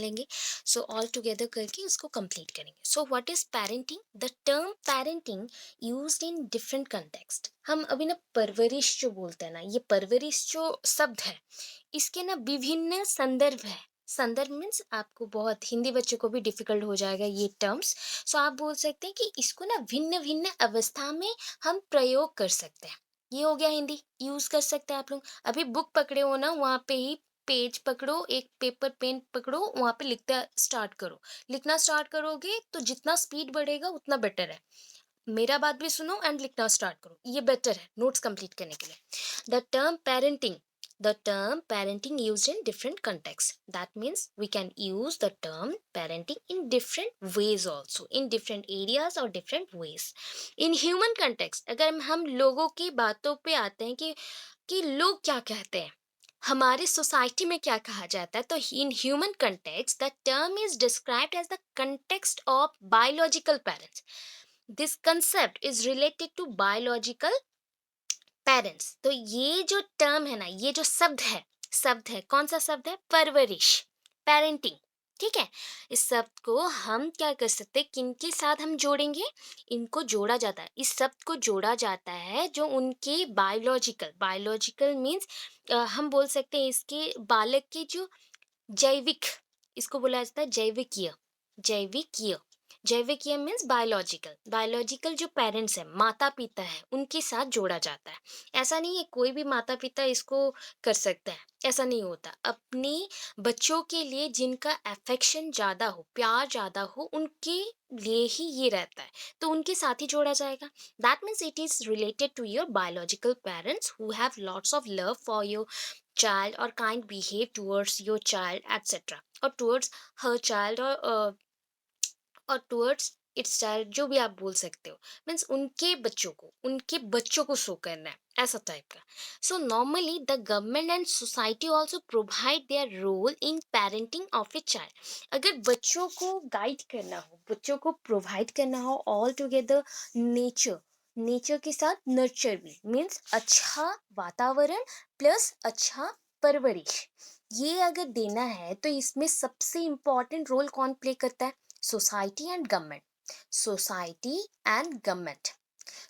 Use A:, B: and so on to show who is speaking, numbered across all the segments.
A: लेंगे। So all together करके उसको कंप्लीट करेंगे। So what is parenting? The term parenting used in different context. हम अभी ना परवरिश जो बोलते हैं ना, ये परवरिश जो शब्द है, इसके ना विभिन्न संदर्भ है। संदर्भ मीन्स आपको बहुत हिंदी बच्चों को भी डिफिकल्ट हो जाएगा ये टर्म्स। सो आप बोल सकते हैं कि इसको ना भिन्न भिन्न अवस्था में हम प्रयोग कर सकते हैं। ये हो गया हिंदी, यूज कर सकते हैं आप लोग। अभी बुक पकड़े हो ना, वहां पे ही पेज पकड़ो, एक पेपर पेन पकड़ो, वहां पे लिखता स्टार्ट करो। लिखना स्टार्ट करोगे तो जितना स्पीड बढ़ेगा उतना बेटर है। मेरा बात भी सुनो एंड लिखना स्टार्ट करो, ये बेटर है नोट्स कंप्लीट करने के लिए। The term parenting used in different contexts. That means we can use the term parenting in different ways also, in different areas or different ways. In human context, अगर हम लोगों की बातों पे आते हैं कि लोग क्या कहते हैं, हमारे सोसाइटी में क्या कहा जाता है, तो in human context the term is described as the context of biological parents. This concept is related to biological parents. तो ये जो टर्म है ना, ये जो शब्द है, कौन सा शब्द है? परवरिश, पेरेंटिंग। ठीक है, इस शब्द को हम क्या कर सकते हैं, किनके साथ हम जोड़ेंगे? इनको जोड़ा जाता है, इस शब्द को जोड़ा जाता है जो उनके बायोलॉजिकल, बायोलॉजिकल मीन्स हम बोल सकते हैं इसके बालक के जो जैविक, इसको बोला जाता है जैविकीय। जैविकीय, जैविकीय मीन्स बायोलॉजिकल। बायोलॉजिकल जो पेरेंट्स हैं, माता पिता है, उनके साथ जोड़ा जाता है। ऐसा नहीं है कोई भी माता पिता इसको कर सकता है, ऐसा नहीं होता। अपने बच्चों के लिए जिनका अफेक्शन ज्यादा हो, प्यार ज्यादा हो, उनके लिए ही ये रहता है, तो उनके साथ ही जोड़ा जाएगा। That means it is related to your biological parents who have lots of love for your child or kind behave towards your child, etc., or towards her child, or towards it's child, जो भी आप बोल सकते हो। Means उनके बच्चों को show करना है, ऐसा टाइप का। So normally the government and society also provide their role in parenting of a child. अगर बच्चों को गाइड करना हो, बच्चों को प्रोवाइड करना हो ऑल टुगेदर, नेचर, नेचर के साथ नर्चर भी, मीन्स अच्छा वातावरण प्लस अच्छा परवरिश, ये अगर देना है तो इसमें सबसे इम्पोर्टेंट रोल कौन प्ले करता है? Society and government. Society and government.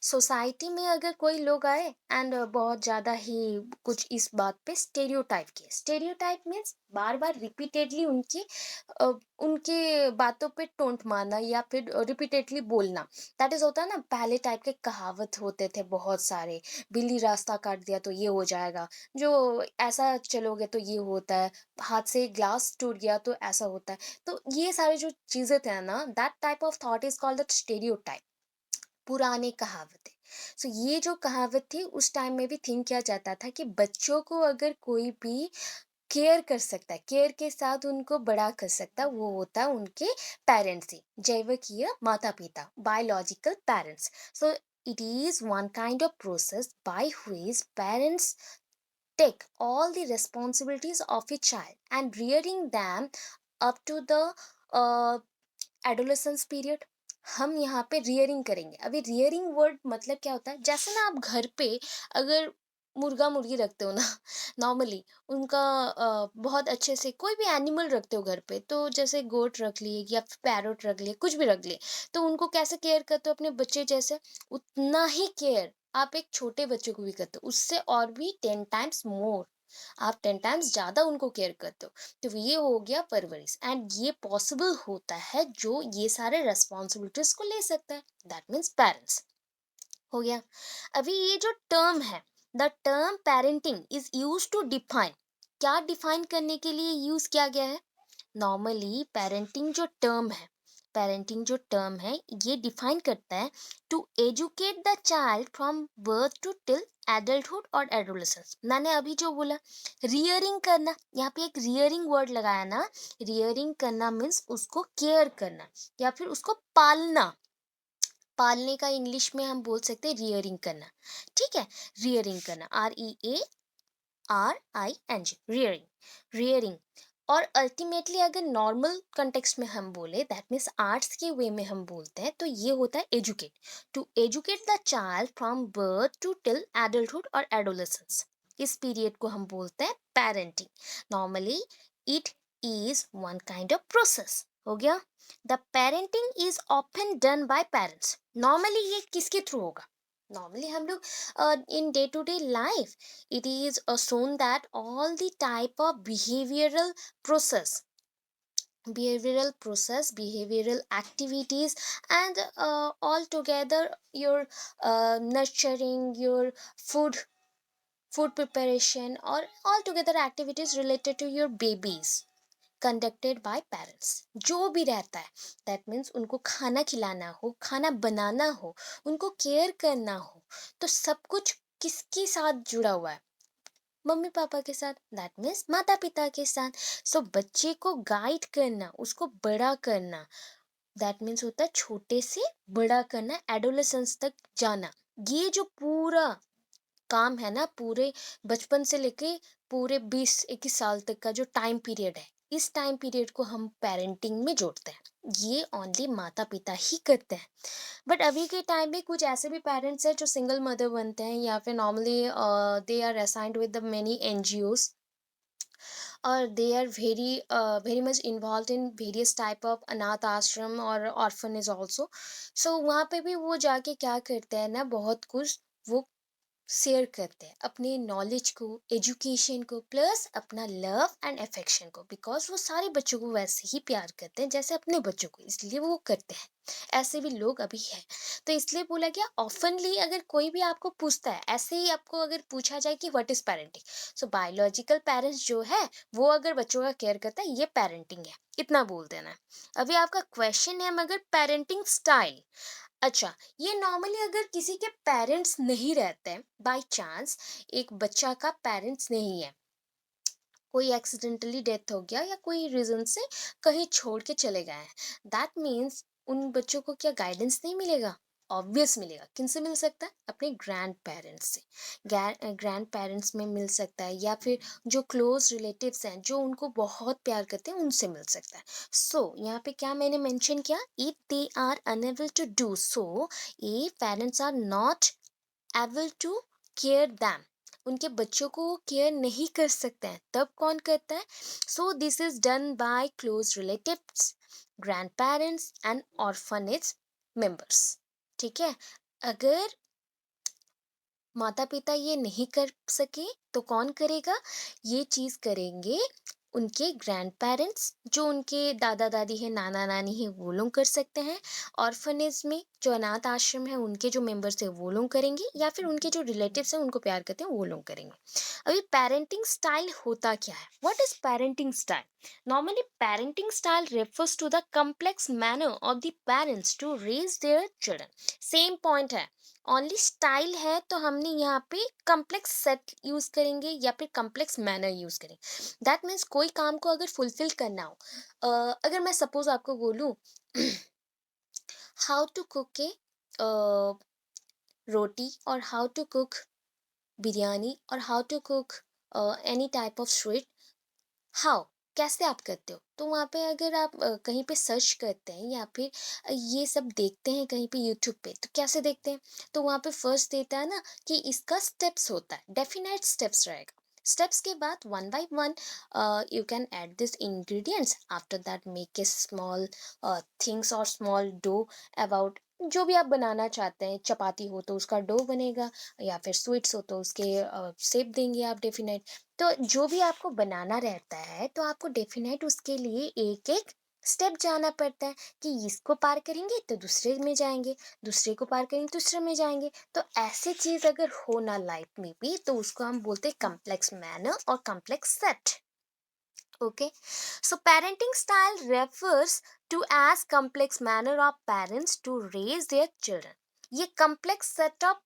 A: Society में अगर कोई लोग आए एंड बहुत ज़्यादा ही कुछ इस बात पे स्टेरियोटाइप किए, स्टेरियोटाइप मीन्स बार बार रिपीटेडली उनके बातों पे टोंट मारना या फिर रिपीटेडली बोलना। दैट इज होता है ना, पहले टाइप के कहावत होते थे बहुत सारे। बिल्ली रास्ता काट दिया तो ये हो जाएगा, जो ऐसा चलोगे तो ये होता है, हाथ से ग्लास टूट गया तो ऐसा होता है। तो ये सारे जो चीजें थे ना, that type of thought is called the stereotype, पुराने कहावतें। सो ये जो कहावत थी उस टाइम में भी थिंक किया जाता था कि बच्चों को अगर कोई भी केयर कर सकता है, केयर के साथ उनको बड़ा कर सकता है, वो होता है उनके पेरेंट्स ही, जैविकीय माता पिता, biological parents. So it is one kind of process by which parents take all the responsibilities of a child and rearing them up to the uh, adolescence period. हम यहाँ पे रियरिंग करेंगे। अभी रियरिंग वर्ड मतलब क्या होता है, जैसे ना आप घर पे अगर मुर्गा मुर्गी रखते हो ना नॉर्मली उनका बहुत अच्छे से कोई भी एनिमल रखते हो घर पे, तो जैसे गोट रख लिए या पैरोट रख लिए, कुछ भी रख लिए, तो उनको कैसे केयर करते हो अपने बच्चे जैसे, उतना ही केयर आप एक छोटे बच्चे को भी करते हो, उससे और भी 10 टाइम्स मोर, आप 10 टाइम्स ज्यादा उनको केयर करते हो। तो ये हो गया परवरिश, एंड ये पॉसिबल होता है जो ये सारे रेस्पॉन्सिबिलिटीज को ले सकता है, दैट मीन्स पेरेंट्स। हो गया। अभी ये जो टर्म है, the term parenting is use to define, क्या डिफाइन करने के लिए यूज किया गया है? नॉर्मली पेरेंटिंग जो टर्म है ये डिफाइन करता है to educate the child from birth to till adulthood और एडोलेसेंस। मैंने अभी जो बोला रियरिंग करना, यहाँ पे एक रियरिंग वर्ड लगाया ना, रियरिंग करना मीन्स उसको केयर करना या फिर उसको पालना। पालने का इंग्लिश में हम बोल सकते हैं रियरिंग करना। ठीक है, रियरिंग करना, REARING, रियरिंग, रियरिंग। और अल्टीमेटली अगर नॉर्मल कंटेक्स्ट में हम बोले, दैट मीन्स आर्ट्स के वे में हम बोलते हैं, तो ये होता है educate, to educate the child from birth to till adulthood और एडोलेसेंस। इस पीरियड को हम बोलते हैं parenting. Normally it is one kind of process. हो गया. The parenting is often done by parents. Normally ये किसके थ्रू होगा? Normally हम लोग in day to day life, it is shown that all the type of behavioral activities, and all together your nurturing, your food preparation, or all together activities related to your babies conducted by parents. जो भी रहता है, that means उनको खाना खिलाना हो, खाना बनाना हो, उनको केयर करना हो, तो सब कुछ किसके साथ जुड़ा हुआ है? मम्मी पापा के साथ, दैट मीन्स माता पिता के साथ. सो बच्चे को गाइड करना, उसको बड़ा करना, दैट मीन्स होता है छोटे से बड़ा करना, एडोलेसेंस तक जाना. ये जो पूरा काम है ना, पूरे बचपन से लेके पूरे 20-21 साल तक का जो टाइम पीरियड है, इस टाइम पीरियड को हम पेरेंटिंग में जोड़ते हैं. ये ओनली माता पिता ही करते हैं. बट अभी के टाइम में कुछ ऐसे भी पेरेंट्स हैं जो सिंगल मदर बनते हैं, या फिर normally they are assigned with the many NGOs, और they are very much involve in various type of अनाथ आश्रम और ऑर्फनेज ऑल्सो. सो वहाँ पे भी वो जाके क्या करते हैं ना, बहुत कुछ वो शेयर करते हैं, अपने नॉलेज को, एजुकेशन को, प्लस अपना लव एंड अफेक्शन को, बिकॉज वो सारे बच्चों को वैसे ही प्यार करते हैं जैसे अपने बच्चों को, इसलिए वो करते हैं. ऐसे भी लोग अभी हैं. तो इसलिए बोला गया, ऑफनली अगर कोई भी आपको पूछता है, ऐसे ही आपको अगर पूछा जाए कि what is parenting, so biological parents जो है वो अगर बच्चों का केयर करता है, ये पेरेंटिंग है, इतना बोल देना है. अभी आपका क्वेश्चन है मगर पेरेंटिंग स्टाइल. अच्छा, ये नॉर्मली अगर किसी के पेरेंट्स नहीं रहते हैं, बाय चांस एक बच्चा का पेरेंट्स नहीं है, कोई एक्सीडेंटली डेथ हो गया या कोई रीजन से कहीं छोड़ के चले गए हैं, दैट मीन्स उन बच्चों को क्या गाइडेंस नहीं मिलेगा? ऑब्वियस मिलेगा. किनसे मिल सकता है? अपने ग्रैंड पेरेंट्स से. ग्रैंड पेरेंट्स में मिल सकता है, या फिर जो क्लोज रिलेटिव्स हैं जो उनको बहुत प्यार करते हैं, उनसे मिल सकता है. सो यहाँ पे क्या मैंने मेंशन किया? If they are unable to do so, if parents are not able to care them, उनके बच्चों को वो केयर नहीं कर सकते हैं, तब कौन करता है? So this is done by close relatives, grand parents and orphanage members. ठीक है. अगर माता पिता ये नहीं कर सके तो कौन करेगा? ये चीज करेंगे उनके ग्रैंड पेरेंट्स, जो उनके दादा दादी है, नाना नानी है, वो लोग कर सकते हैं. ऑर्फनेज में जो अनाथ आश्रम है, उनके जो मेंबर्स है वो लोग करेंगे, या फिर उनके जो रिलेटिव्स हैं उनको प्यार करते हैं वो लोग करेंगे. अभी पेरेंटिंग स्टाइल होता क्या है? What is parenting style? Normally parenting style refers to the complex manner of the parents to raise their children. Same point है, ओनली स्टाइल है तो हमने यहाँ पे कम्प्लेक्स सेट यूज करेंगे या फिर कम्प्लेक्स मैनर यूज करेंगे. दैट मीन्स कोई काम को अगर फुलफिल करना हो, अगर मैं सपोज आपको बोलूँ how to cook a roti, और हाउ टू कुक बिरयानी, और how to cook any type of sweet, how, कैसे आप करते हो? तो वहाँ पे अगर आप कहीं पे सर्च करते हैं, या फिर ये सब देखते हैं कहीं पे यूट्यूब पे, तो कैसे देखते हैं? तो वहाँ पे फर्स्ट देता है ना कि इसका स्टेप्स होता है, डेफिनेट स्टेप्स रहेगा. स्टेप्स के बाद one by one you can add this ingredients, after that make a small things और स्मॉल डो अबाउट जो भी आप बनाना चाहते हैं. चपाती हो तो उसका डो बनेगा, या फिर स्वीट्स हो तो उसके शेप देंगे आप डेफिनेट. तो जो भी आपको बनाना रहता है, तो आपको डेफिनेट उसके लिए एक एक स्टेप जाना पड़ता है, कि इसको पार करेंगे तो दूसरे में जाएंगे, दूसरे को पार करेंगे दूसरे में जाएंगे. तो ऐसे चीज अगर हो ना लाइफ में भी, तो उसको हम बोलते हैं कम्प्लेक्स मैनर और complex set. Okay. So parenting style refers to as complex manner of parents to raise their children. ये complex set of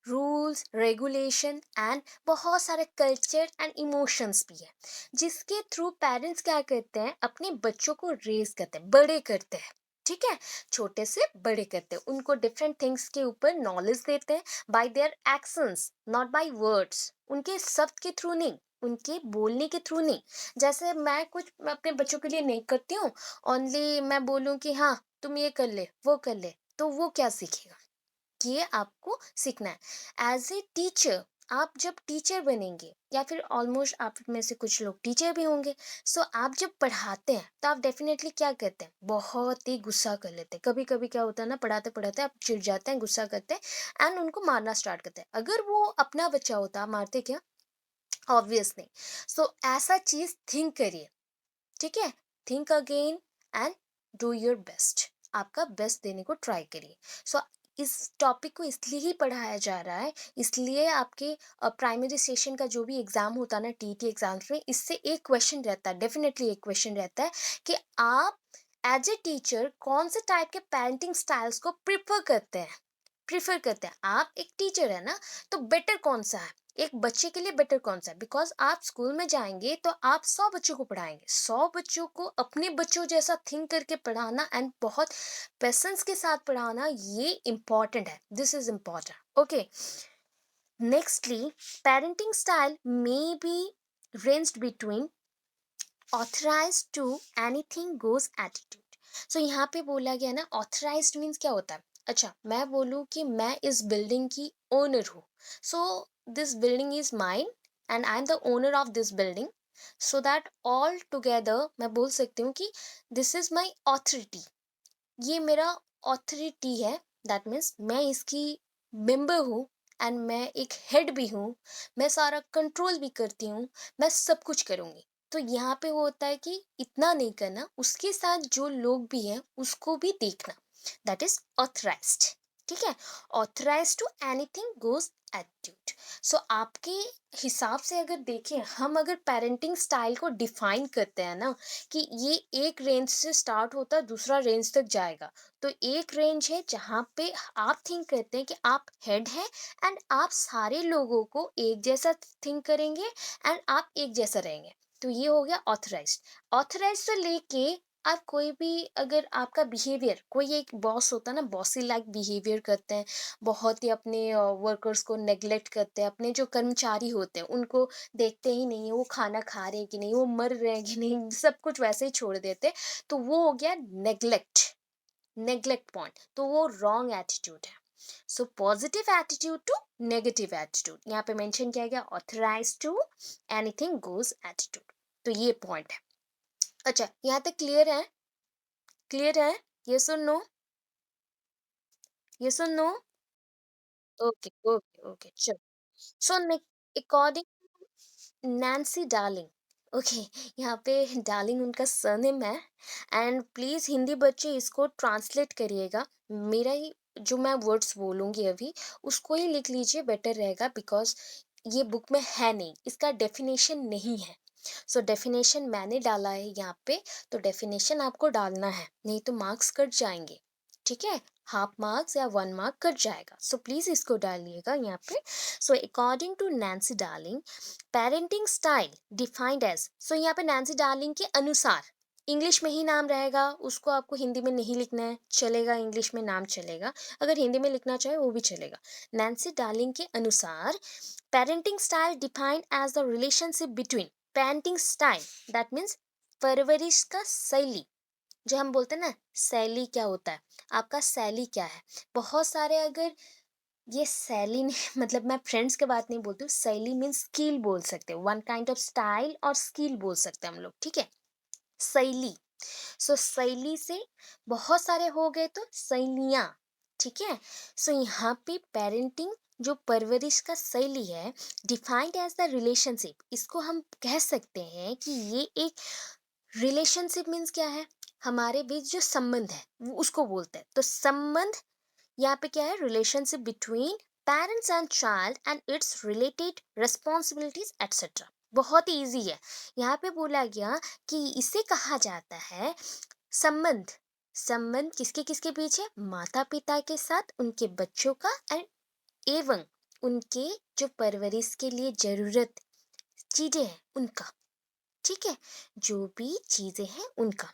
A: rules, regulation and बहुत सारे कल्चर एंड इमोशंस भी है, जिसके थ्रू पेरेंट्स क्या करते हैं? अपने बच्चों को रेज करते हैं, बड़े करते हैं. ठीक है. छोटे से बड़े करते हैं, उनको डिफरेंट थिंग्स के ऊपर नॉलेज देते हैं, bye their actions, not by words. उनके शब्द के थ्रू नहीं, उनके बोलने के थ्रू नहीं. जैसे मैं अपने बच्चों के लिए नहीं करती हूँ, ओनली मैं बोलूँ कि हाँ तुम ये कर ले, वो कर ले, तो वो क्या सीखेगा? ये आपको सीखना है. एज ए टीचर आप जब टीचर बनेंगे या फिर ऑलमोस्ट आप में से कुछ लोग टीचर भी होंगे, सो आप जब पढ़ाते हैं तो आप डेफिनेटली क्या करते हैं, बहुत ही गुस्सा कर लेते हैं। कभी कभी क्या होता है ना, पढ़ाते पढ़ाते आप चिढ़ जाते हैं, गुस्सा करते हैं एंड उनको मारना स्टार्ट करते हैं। अगर वो अपना बच्चा होता, आप मारते क्या? ऑब्वियस नहीं। सो ऐसा चीज थिंक करिए, ठीक है? Think again and do your best. आपका बेस्ट देने को ट्राई करिए। सो इस टॉपिक को इसलिए ही पढ़ाया जा रहा है, इसलिए आपके प्राइमरी सेशन का जो भी एग्जाम होता है ना, टीटी एग्जाम्स में, इससे एक क्वेश्चन रहता है, डेफिनेटली एक क्वेश्चन रहता है कि आप एज ए टीचर कौन से टाइप के पेरेंटिंग स्टाइल्स को प्रिफर करते हैं। आप एक टीचर है ना, तो बेटर कौन सा है एक बच्चे के लिए, बेटर कौन सा है? बिकॉज आप स्कूल में जाएंगे तो आप 100 बच्चों को पढ़ाएंगे, 100 बच्चों को अपने बच्चों जैसा थिंक करके पढ़ाना एंड बहुत पेशेंस के साथ पढ़ाना, ये इम्पॉर्टेंट है, this is important. Okay, nextly, parenting style may be ranged between authorized to anything goes attitude. So यहाँ पे बोला गया ना, ऑथराइज्ड मीन्स क्या होता है? अच्छा, मैं बोलूँ कि मैं इस बिल्डिंग की ओनर हूँ, so this building is mine and I am the owner of this building, so that all together मैं बोल सकती हूँ कि दिस इज माई ऑथोरिटी, ये मेरा ऑथोरिटी है। दैट मीन्स मैं इसकी मेंबर हूँ एंड मैं एक हेड भी हूँ, मैं सारा कंट्रोल भी करती हूँ, मैं सब कुछ करूँगी। तो यहाँ पे वो होता है कि इतना नहीं करना, उसके साथ जो लोग भी हैं उसको भी देखना, दैट इज ऑथराइज्ड। ठीक है? Authorized to anything goes attitude. So आपके हिसाब से अगर देखें, हम अगर पेरेंटिंग स्टाइल को डिफाइन करते हैं ना, कि ये एक रेंज से स्टार्ट होता है, दूसरा रेंज तक जाएगा। तो एक रेंज है जहाँ पे आप थिंक करते हैं कि आप हेड हैं एंड आप सारे लोगों को एक जैसा थिंक करेंगे एंड आप एक जैसा रहेंगे। तो ये हो गया ऑथराइज्ड। ऑथराइज्ड से लेके आप कोई भी, अगर आपका बिहेवियर, कोई एक बॉस होता है ना, बॉसी लाइक बिहेवियर करते हैं, बहुत ही अपने वर्कर्स को नेग्लेक्ट करते हैं, अपने जो कर्मचारी होते हैं उनको देखते ही नहीं है, वो खाना खा रहे हैं कि नहीं, वो मर रहे हैं कि नहीं, सब कुछ वैसे ही छोड़ देते। तो वो हो गया नेग्लेक्ट, नेग्लेक्ट पॉइंट, तो वो रॉन्ग एटीट्यूड है। So positive attitude to negative attitude, यहाँ पे मेंशन किया गया authorize to anything goes attitude. तो ये पॉइंट है। अच्छा, यहाँ तक क्लियर है? क्लियर है? यस और नो? यस और नो? ओके ओके ओके, चलो। So according Nancy darling, okay, यहाँ पे डार्लिंग उनका सरनेम है एंड प्लीज हिंदी बच्चे इसको ट्रांसलेट करिएगा। मेरा ही जो मैं वर्ड्स बोलूंगी अभी, उसको ही लिख लीजिए, बेटर रहेगा, बिकॉज ये बुक में है नहीं, इसका डेफिनेशन नहीं है। सो डेफिनेशन मैंने डाला है यहाँ पे, तो डेफिनेशन आपको डालना है, नहीं तो मार्क्स कट जाएंगे। ठीक है? हाफ मार्क्स या 1 मार्क कट जाएगा, सो प्लीज इसको डालिएगा यहाँ पे। So according to Nancy Darling, parenting style defined as, so यहाँ पे नैन्सी डार्लिंग के अनुसार इंग्लिश में ही नाम रहेगा, उसको आपको हिंदी में नहीं लिखना है, चलेगा, इंग्लिश में नाम चलेगा, अगर हिंदी में लिखना चाहे वो भी चलेगा। नैन्सी डार्लिंग के अनुसार, parenting style defined as the relationship between, parenting style that means परवरिश का शैली, जो हम बोलते हैं ना शैली क्या होता है, आपका शैली क्या है। बहुत सारे, अगर ये शैली नहीं मतलब मैं फ्रेंड्स के बात नहीं बोलती हूँ, शैली मीन्स स्किल बोल सकते हो, वन काइंड ऑफ स्टाइल और स्किल बोल सकते हैं हम लोग। ठीक है? शैली। सो शैली से बहुत सारे हो गए तो शैलियाँ। ठीक है? सो यहाँ पे पेरेंटिंग, जो परवरिश का शैली है, डिफाइंड एज द रिलेशनशिप, इसको हम कह सकते हैं कि ये एक रिलेशनशिप मीन्स क्या है, हमारे बीच जो संबंध है वो उसको बोलते हैं। तो संबंध यहाँ पे क्या है, relationship between parents and child and it's related responsibilities etcetera. बहुत ही इजी है। यहाँ पे बोला गया कि इसे कहा जाता है संबंध। संबंध किसके किसके बीच है? माता पिता के साथ उनके बच्चों का, एंड एवं उनके जो परवरिश के लिए जरूरत चीजें हैं उनका। ठीक है? जो भी चीजें हैं उनका।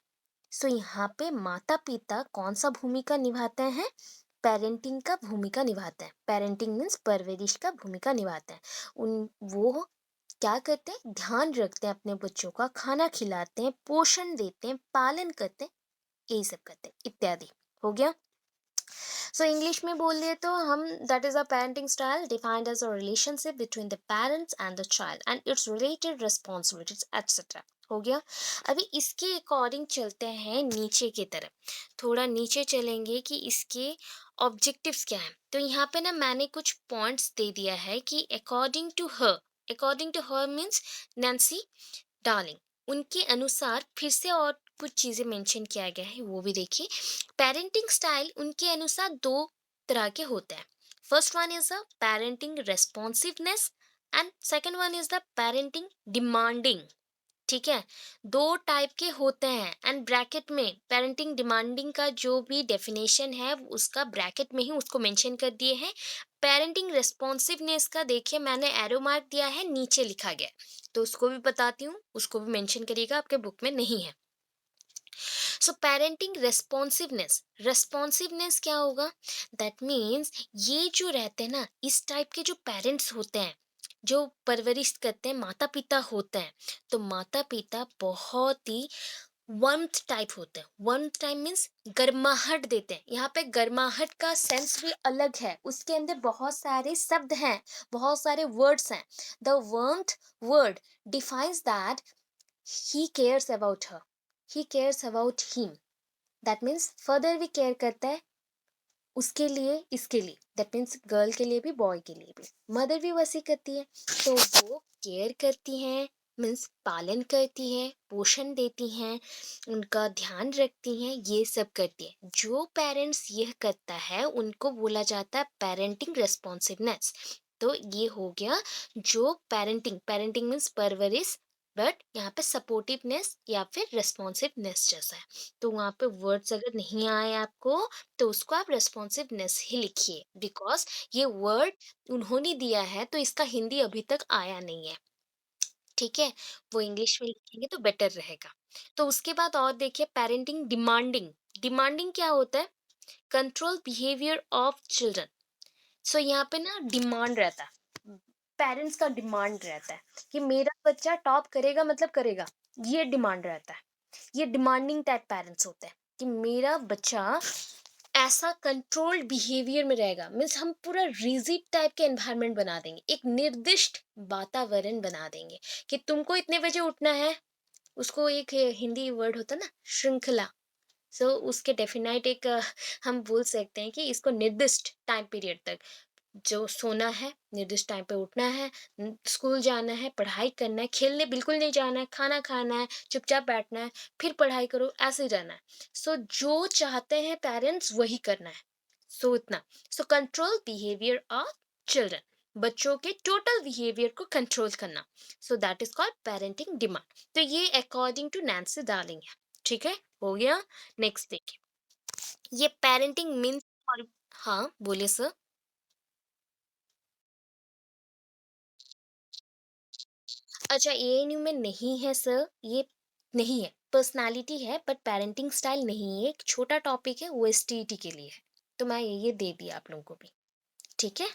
A: सो यहाँ पे माता पिता कौन सा भूमिका निभाते हैं? पेरेंटिंग का भूमिका निभाते हैं। पेरेंटिंग मीन्स परवरिश का भूमिका निभाते हैं। उन वो क्या करते हैं? ध्यान रखते हैं अपने बच्चों का, खाना खिलाते हैं, पोषण देते हैं, पालन करते हैं, यही सब करते हैं, इत्यादि। हो गया? सो इंग्लिश में बोलिए तो हम, that is a parenting style defined as a relationship between the parents and the child and it's related responsibilities etcetera. हो गया। अभी इसके अकॉर्डिंग चलते हैं नीचे की तरफ, थोड़ा नीचे चलेंगे कि इसके ऑब्जेक्टिव्स क्या है। तो यहाँ पे ना मैंने कुछ पॉइंट्स दे दिया है कि according to her means Nancy Darling, उनके अनुसार फिर से और कुछ चीज़ें मेंशन किया गया है, वो भी देखिए। पेरेंटिंग स्टाइल उनके अनुसार दो तरह के होते हैं। First one is the parenting responsiveness and second one is the parenting demanding. ठीक है, दो टाइप के होते हैं एंड ब्रैकेट में पेरेंटिंग डिमांडिंग का जो भी डेफिनेशन है उसका ब्रैकेट में ही उसको मेंशन कर दिए हैं। पेरेंटिंग रेस्पॉन्सिवनेस का देखिए मैंने एरो मार्क दिया है, नीचे लिखा गया है, तो उसको भी बताती हूँ, उसको भी मेंशन करिएगा, आपके बुक में नहीं है। सो पेरेंटिंग रेस्पॉन्सिवनेस, रेस्पॉन्सिवनेस क्या होगा, दैट मीन्स ये जो रहते हैं ना इस टाइप के जो पेरेंट्स होते हैं, जो परवरिश करते हैं, माता पिता होते हैं, तो माता पिता बहुत ही वर्म्थ टाइप होते हैं। वर्म्थ टाइप मीन्स गर्माहट देते हैं। यहाँ पे गर्माहट का सेंस भी अलग है, उसके अंदर बहुत सारे शब्द हैं, बहुत सारे वर्ड्स हैं। The warmth word defines that he cares about her, he cares about him, that means further भी केयर करता है उसके लिए, इसके लिए, दैट मीन्स गर्ल के लिए भी बॉय के लिए भी। मदर भी वैसी करती है, तो वो केयर करती हैं, मीन्स पालन करती है, पोषण देती हैं, उनका ध्यान रखती हैं, ये सब करती है। जो पेरेंट्स यह करता है उनको बोला जाता है पेरेंटिंग रेस्पॉन्सिवनेस। तो ये हो गया जो पेरेंटिंग, पेरेंटिंग मीन्स परवरिश, बट यहाँ पे सपोर्टिवनेस या फिर रेस्पॉन्सिवनेस जैसा है। तो वहाँ पे वर्ड्स अगर नहीं आए आपको, तो उसको आप रेस्पॉन्सिवनेस ही लिखिए, बिकॉज ये वर्ड उन्होंने दिया है तो इसका हिंदी अभी तक आया नहीं है। ठीक है, वो इंग्लिश में लिखेंगे तो बेटर रहेगा। तो उसके बाद और देखिए पेरेंटिंग डिमांडिंग। डिमांडिंग क्या होता है, कंट्रोल बिहेवियर ऑफ चिल्ड्रन। सो यहाँ पे ना डिमांड रहता है, पेरेंट्स का डिमांड रहता है कि मेरा बच्चा टॉप करेगा मतलब करेगा, ये डिमांड रहता है। ये डिमांडिंग टाइप पेरेंट्स होते हैं कि मेरा बच्चा ऐसा कंट्रोल्ड बिहेवियर में रहेगा, मीन्स हम पूरा रिजिड टाइप के एनवायरनमेंट बना देंगे, एक निर्दिष्ट वातावरण बना देंगे कि तुमको इतने बजे उठना है। उसको एक हिंदी वर्ड होता है ना, श्रृंखला। सो उसके डेफिनाइट एक हम बोल सकते हैं कि इसको निर्दिष्ट टाइम पीरियड तक जो सोना है, निर्दिष्ट टाइम पे उठना है, स्कूल जाना है, पढ़ाई करना है, खेलने बिल्कुल नहीं जाना है, खाना खाना है, चुपचाप बैठना है, फिर पढ़ाई करो, ऐसे ही रहना है। सो जो चाहते हैं पेरेंट्स वही करना है। सो इतना, so control behaviour of children, बच्चों के टोटल बिहेवियर को कंट्रोल करना। So that is called parenting demand. तो ये अकॉर्डिंग टू नैन्सी डार्लिंग है। ठीक है, हो गया। नेक्स्ट देखिए, ये पेरेंटिंग मीन्स और, हाँ बोलिए सर। अच्छा, एएनयू में नहीं है सर, ये नहीं है, पर्सनालिटी है बट पेरेंटिंग स्टाइल नहीं है, एक छोटा टॉपिक है, ओएसटीईटी के लिए है। तो मैं ये दे दिया आप लोगों को भी। ठीक है।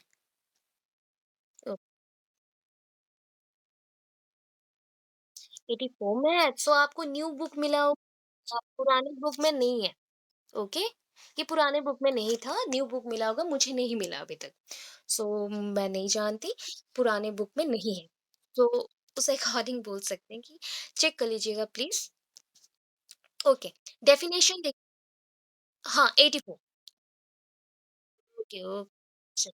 A: ओ, 84 में है, सो आपको न्यू बुक मिला हो, पुरानी बुक में नहीं है। ओके, ये पुराने बुक में नहीं था, न्यू बुक मिला होगा, मुझे नहीं मिला अभी तक। सो मैं नहीं जानती, पुराने बुक में नहीं है। तो उस अकॉर्डिंग बोल सकते हैं कि चेक कर लीजिएगा प्लीज। ओके, डेफिनेशन देख, हाँ 84। Okay okay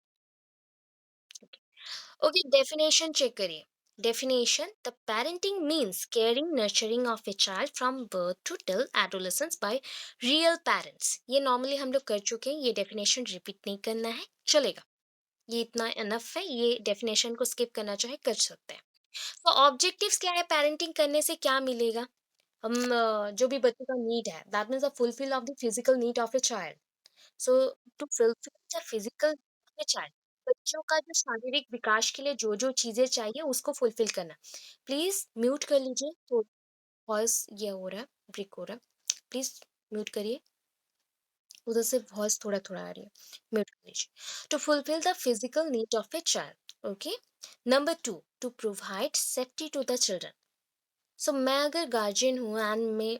A: okay, definition check करिए। Definition, the parenting means caring nurturing of a child from birth to till adolescence by real parents. ये नॉर्मली हम लोग कर चुके हैं, ये डेफिनेशन रिपीट नहीं करना है, चलेगा। ये इतना एनफ है, ये डेफिनेशन को स्किप करना चाहे कर सकते हैं। तो ऑब्जेक्टिव्स क्या है, पेरेंटिंग करने से क्या मिलेगा। हम जो भी बच्चे का नीड है, that means the fulfil of the physical need of a child. So to fulfil the physical child, बच्चों का जो शारीरिक विकास के लिए जो जो चीजें चाहिए उसको फुलफिल करना। प्लीज म्यूट कर लीजिए, तो वॉइस ये हो रहा है, ब्रेक हो रहा है, प्लीज म्यूट करिए, उधर से वॉइस थोड़ा थोड़ा आ रही है, म्यूट कर लीजिए। To fulfil the physical need of a child. Okay, number 2, to provide safety to the children. So मैं अगर गार्जियन हूँ एंड मैं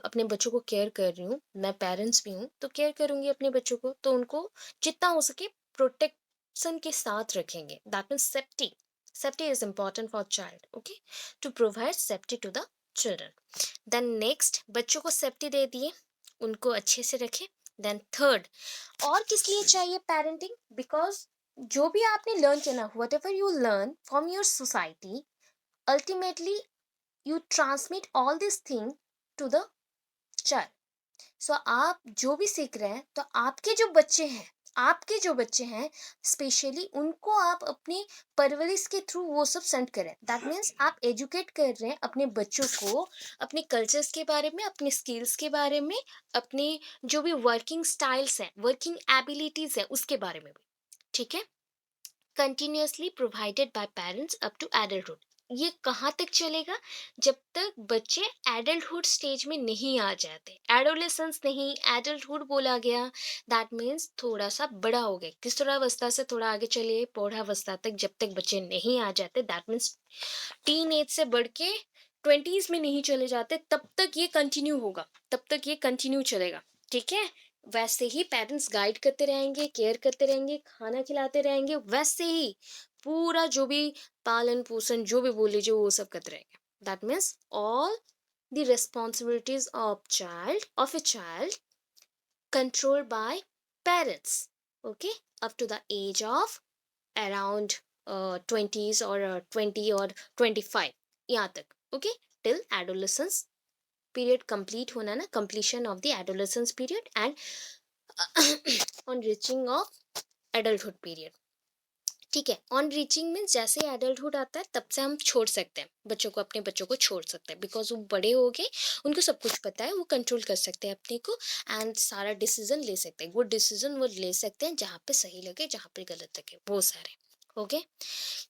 A: अपने बच्चों को केयर कर रही हूँ, मैं पेरेंट्स भी हूँ, तो केयर करूँगी अपने बच्चों को, तो उनको जितना हो सके प्रोटेक्शन के साथ रखेंगे। That means safety. Safety is important for child, okay, to provide safety to the children. Then next, बच्चों को सेफ्टी दे दिए, उनको अच्छे से रखें। देन थर्ड, और किस लिए चाहिए पेरेंटिंग? बिकॉज जो भी आपने लर्न किया ना, what ever you learn from your society, ultimately you transmit all this thing to the child. सो आप जो भी सीख रहे हैं, तो आपके जो बच्चे हैं स्पेशली उनको आप अपनी परवरिश के थ्रू वो सब सेंड करें। दैट मीन्स आप एजुकेट कर रहे हैं अपने बच्चों को अपने कल्चर्स के बारे में, अपने स्किल्स के बारे में, अपने जो भी वर्किंग स्टाइल्स हैं, वर्किंग एबिलिटीज हैं, उसके बारे में भी। ठीक है। Continuously provided by parents up to adulthood. ये कहाँ तक चलेगा? जब तक बच्चे एडल्टहुड स्टेज में नहीं आ जाते। एडोलेसेंस नहीं, एडल्टहुड बोला गया, दैट मीन्स थोड़ा सा बड़ा हो गए, किशोरावस्था से थोड़ा आगे चलिए प्रौढ़ावस्था तक, जब तक बच्चे नहीं आ जाते, दैट मीन्स टीन एज से बढ़ के ट्वेंटीज में नहीं चले जाते, तब तक ये कंटिन्यू होगा, तब तक ये कंटिन्यू चलेगा। ठीक है। वैसे ही पेरेंट्स गाइड करते रहेंगे, केयर करते रहेंगे, खाना खिलाते रहेंगे, वैसे ही पूरा जो भी पालन पोषण जो भी बोल लीजिए वो सब करते रहेंगे। That means all the responsibilities of a child controlled by parents, okay, up to the age of around 20s or 20 or 25, यहाँ तक, okay, till adolescence period complete होना ना, completion of the adolescence period and on reaching of adulthood period। ठीक है। On reaching means जैसे adulthood आता है तब से हम छोड़ सकते हैं बच्चों को, अपने बच्चों को छोड़ सकते हैं, बिकॉज वो बड़े हो गए, उनको सब कुछ पता है, वो कंट्रोल कर सकते हैं अपने को एंड सारा डिसीजन ले सकते हैं। गुड डिसीजन वो ले सकते हैं, जहाँ पे सही लगे, जहाँ पे गलत लगे, वो सारे। ओके।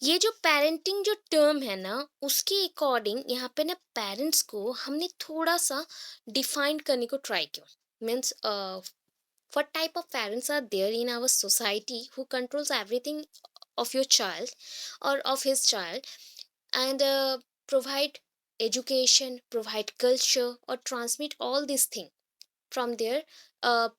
A: ये जो पेरेंटिंग जो टर्म है ना, उसके अकॉर्डिंग यहाँ पे ना पेरेंट्स को हमने थोड़ा सा डिफाइन करने को ट्राई किया। Means what type of parents are there in our society who controls everything of your child or of his child, and provide education, provide culture, or transmit all these things from their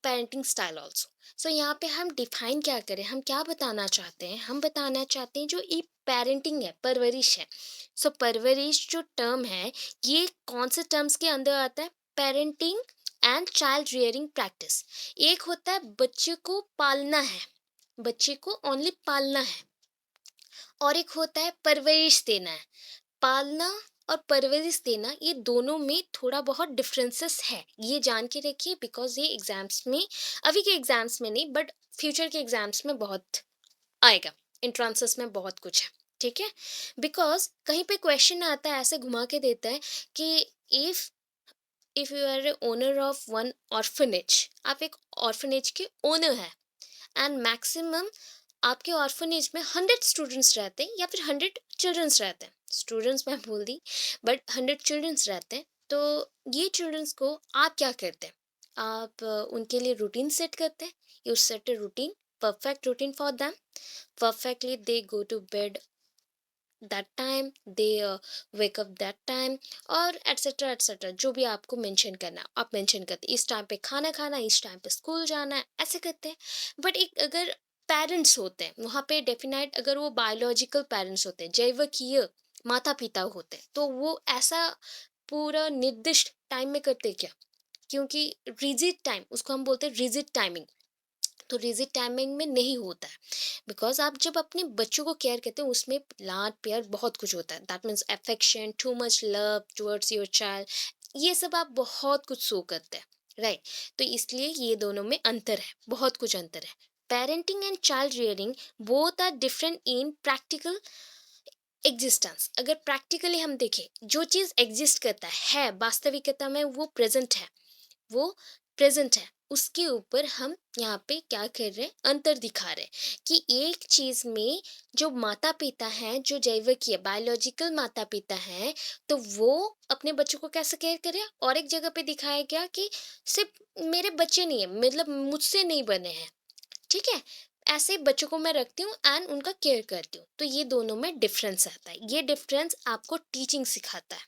A: parenting style also। so यहाँ पे हम define क्या करें, हम क्या बताना चाहते हैं? हम बताना चाहते हैं जो ये पेरेंटिंग है, परवरिश है। परवरिश जो टर्म है, ये कौन से टर्म्स के अंदर आता है? Parenting and child rearing practice. एक होता है बच्चे को पालना है, बच्चे को ओनली पालना है, और एक होता है परवरिश देना है। पालना और परवरिश देना, ये दोनों में थोड़ा बहुत डिफरेंसेस है, ये जान के रखिए, बिकॉज ये एग्जाम्स में, अभी के एग्जाम्स में नहीं बट फ्यूचर के एग्जाम्स में बहुत आएगा, इंट्रांसेस में बहुत कुछ है। ठीक है। बिकॉज कहीं पे क्वेश्चन आता है, ऐसे घुमा के देता है कि if if you are a owner of one orphanage, आप एक ऑर्फनेज के ओनर है, एंड मैक्सिमम आपके ऑर्फनेज में 100 स्टूडेंट्स रहते हैं या फिर 100 चिल्ड्रंस रहते हैं, स्टूडेंट्स मैं भूल दी, बट 100 चिल्ड्रंस रहते हैं। तो ये चिल्ड्रंस को आप क्या करते हैं? आप उनके लिए रूटीन सेट करते हैं। You set a routine, perfect routine for them, perfectly they go to bed that time, they wake up that time, और एटसेट्रा एटसेट्रा, जो भी आपको मेंशन करना है आप मेंशन करते हैं। इस टाइम पे खाना खाना, इस टाइम पे स्कूल जाना है, ऐसे करते हैं। बट एक अगर पेरेंट्स होते हैं वहाँ पे डेफिनेट, अगर वो बायोलॉजिकल पेरेंट्स होते हैं, जैविकीय माता पिता होते हैं, तो वो ऐसा पूरा निर्दिष्ट टाइम में करते क्या? क्योंकि रिजिड टाइम, उसको हम बोलते हैं रिजिड टाइमिंग, तो रिजिड टाइमिंग में नहीं होता है। बिकॉज आप जब अपने बच्चों को केयर करते हैं, उसमें लाड प्यार बहुत कुछ होता है, that means affection, too much love towards your child, ये सब आप बहुत कुछ शो करते हैं, राइट। तो इसलिए ये दोनों में अंतर है, बहुत कुछ अंतर है। Parenting and child rearing both are different in practical existence. अगर प्रैक्टिकली हम देखें, जो चीज़ एग्जिस्ट करता है वास्तविकता में, वो प्रेजेंट है, वो प्रेजेंट है, उसके ऊपर हम यहाँ पे क्या कर रहे हैं? अंतर दिखा रहे हैं कि एक चीज में जो माता पिता हैं, जो जैविकीय बायोलॉजिकल माता पिता हैं, तो वो अपने बच्चों को कैसे केयर करें, और एक जगह पे दिखाया गया कि सिर्फ मेरे बच्चे नहीं है, मतलब मुझसे नहीं बने हैं। ठीक है। ऐसे बच्चों को मैं रखती हूँ एंड उनका केयर करती हूँ, तो ये दोनों में डिफरेंस आता है। ये डिफरेंस आपको टीचिंग सिखाता है।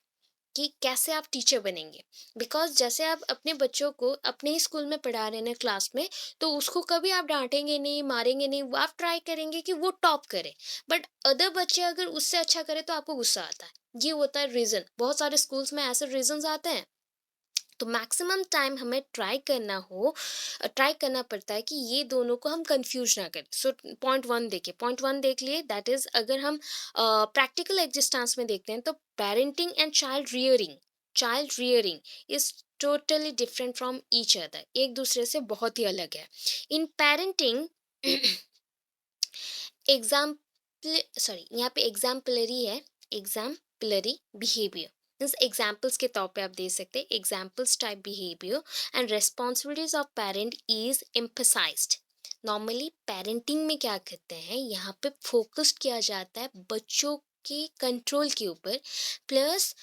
A: कि कैसे आप टीचर बनेंगे। बिकॉज जैसे आप अपने बच्चों को अपने ही स्कूल में पढ़ा रहे हैं क्लास में, तो उसको कभी आप डांटेंगे नहीं, मारेंगे नहीं, वो आप ट्राई करेंगे कि वो टॉप करे। बट अदर बच्चे अगर उससे अच्छा करे तो आपको गुस्सा आता है। ये होता है रीजन, बहुत सारे स्कूल्स में ऐसे रीजंस आते हैं। तो मैक्सिमम टाइम हमें ट्राई करना पड़ता है कि ये दोनों को हम कंफ्यूज ना करें। सो पॉइंट वन देख लिए, दैट इज अगर हम प्रैक्टिकल एग्जिस्टेंस में देखते हैं तो parenting and child rearing is totally different from each other, एक दूसरे से बहुत ही अलग है। इन पेरेंटिंग एग्जाम्पल सॉरी यहाँ पे एग्जाम्पलरी है, एग्जाम्पलरी बिहेवियर मीन्स एग्जाम्पल्स के तौर पे आप दे सकते हैं। Examples type behaviour and responsibilities of parent is emphasized. Normally parenting में क्या करते हैं, यहाँ पे फोकस किया जाता है बच्चों के कंट्रोल के ऊपर, प्लस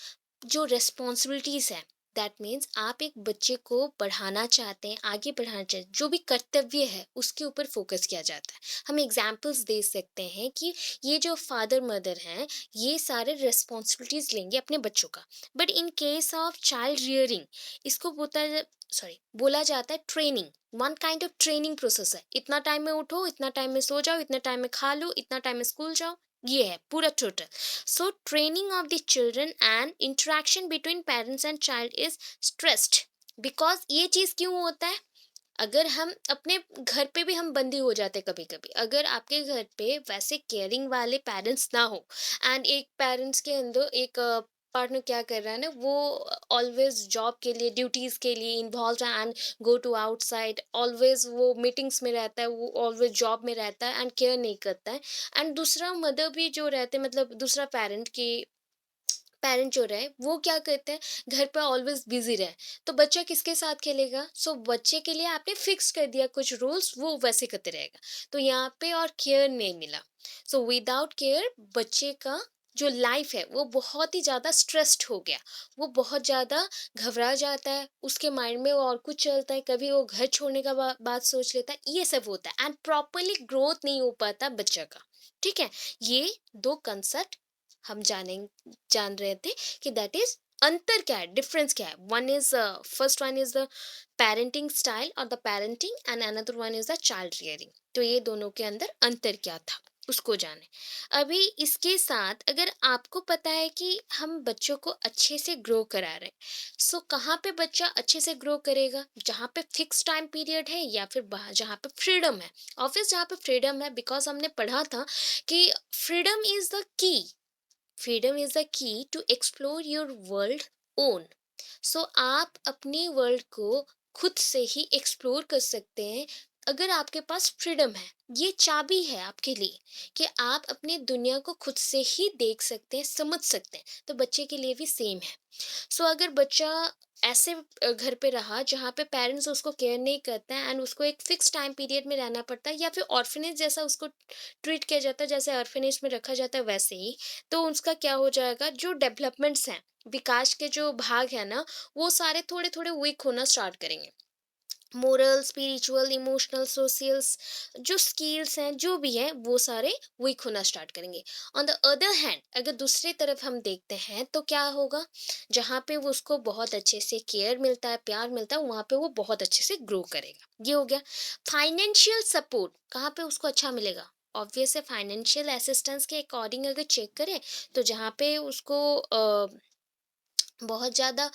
A: जो रिस्पॉन्सिबिलिटीज है, दैट मीन्स आप एक बच्चे को बढ़ाना चाहते हैं, आगे बढ़ाना चाहते हैं, जो भी कर्तव्य है उसके ऊपर फोकस किया जाता है। हम एग्जाम्पल्स दे सकते हैं कि ये जो फादर मदर हैं, ये सारे रिस्पॉन्सिबिलिटीज लेंगे अपने बच्चों का। But in case of child rearing, इसको बोला जाता है training. One kind of training process है। इतना टाइम में उठो, इतना टाइम में सो जाओ, इतना टाइम में खा लो, इतना टाइम में स्कूल जाओ, ये है पूरा total. So, training of the children and interaction between parents and child is stressed because ये चीज़ क्यों होता है? अगर हम अपने घर पे भी हम बंदी हो जाते कभी कभी, अगर आपके घर पे वैसे केयरिंग वाले पेरेंट्स ना हो, एंड एक पेरेंट्स के अंदर एक पार्टनर क्या कर रहा है ना, वो ऑलवेज जॉब के लिए, ड्यूटीज के लिए इन्वॉल्व है and go to outside, always वो मीटिंग्स में रहता है, वो ऑलवेज जॉब में रहता है एंड केयर नहीं करता है। एंड दूसरा मदर भी जो रहते हैं, मतलब दूसरा पेरेंट जो रहे वो क्या करते हैं, घर पर ऑलवेज बिजी रहे, तो बच्चा किसके साथ खेलेगा? सो बच्चे के लिए आपने फिक्स कर दिया कुछ रूल्स, वो वैसे करते रहेगा। तो यहाँ पे और केयर नहीं मिला। सो विदाउट केयर बच्चे का जो लाइफ है वो बहुत ही ज़्यादा स्ट्रेस्ड हो गया, वो बहुत ज़्यादा घबरा जाता है, उसके माइंड में और कुछ चलता है, कभी वो घर छोड़ने का बात सोच लेता है, ये सब होता है एंड प्रॉपरली ग्रोथ नहीं हो पाता बच्चा का। ठीक है, ये दो कंसेप्ट हम जान रहे थे कि दैट इज अंतर क्या है, डिफरेंस क्या है। One is first one is the parenting style और the parenting, and another one is the child rearing. तो ये दोनों के अंदर अंतर क्या था उसको जाने। अभी इसके साथ अगर आपको पता है कि हम बच्चों को अच्छे से ग्रो करा रहे हैं, सो कहाँ पे बच्चा अच्छे से ग्रो करेगा? जहाँ पे फिक्स टाइम पीरियड है या फिर बाहर जहाँ पे फ्रीडम है? ऑफिस जहाँ पे फ्रीडम है, बिकॉज हमने पढ़ा था कि freedom is the key, freedom is the key to explore your world own. So आप अपने वर्ल्ड को खुद से ही एक्सप्लोर कर सकते हैं अगर आपके पास फ्रीडम है। ये चाबी है आपके लिए कि आप अपनी दुनिया को खुद से ही देख सकते हैं, समझ सकते हैं। तो बच्चे के लिए भी सेम है। सो अगर बच्चा ऐसे घर पे रहा जहाँ पे पेरेंट्स उसको केयर नहीं करते हैं एंड उसको एक फिक्स टाइम पीरियड में रहना पड़ता है, या फिर ऑर्फनेज जैसा उसको ट्रीट किया जाता है, जैसे ऑर्फनेज में रखा जाता है वैसे ही, तो उसका क्या हो जाएगा, जो डेवलपमेंट्स हैं, विकास के जो भाग है ना, वो सारे थोड़े थोड़े वीक होना स्टार्ट करेंगे। मोरल, स्पिरिचुअल, इमोशनल, सोशल्स, जो स्किल्स हैं, जो भी है, वो सारे वीक होना स्टार्ट करेंगे। ऑन द अदर हैंड अगर दूसरी तरफ हम देखते हैं तो क्या होगा, जहाँ पे वो उसको बहुत अच्छे से केयर मिलता है, प्यार मिलता है, वहाँ पे वो बहुत अच्छे से ग्रो करेगा। ये हो गया। फाइनेंशियल सपोर्ट कहाँ पे उसको अच्छा मिलेगा? ऑब्वियस है, फाइनेंशियल असिस्टेंस के अकॉर्डिंग अगर चेक करें तो जहाँ पे उसको बहुत ज़्यादा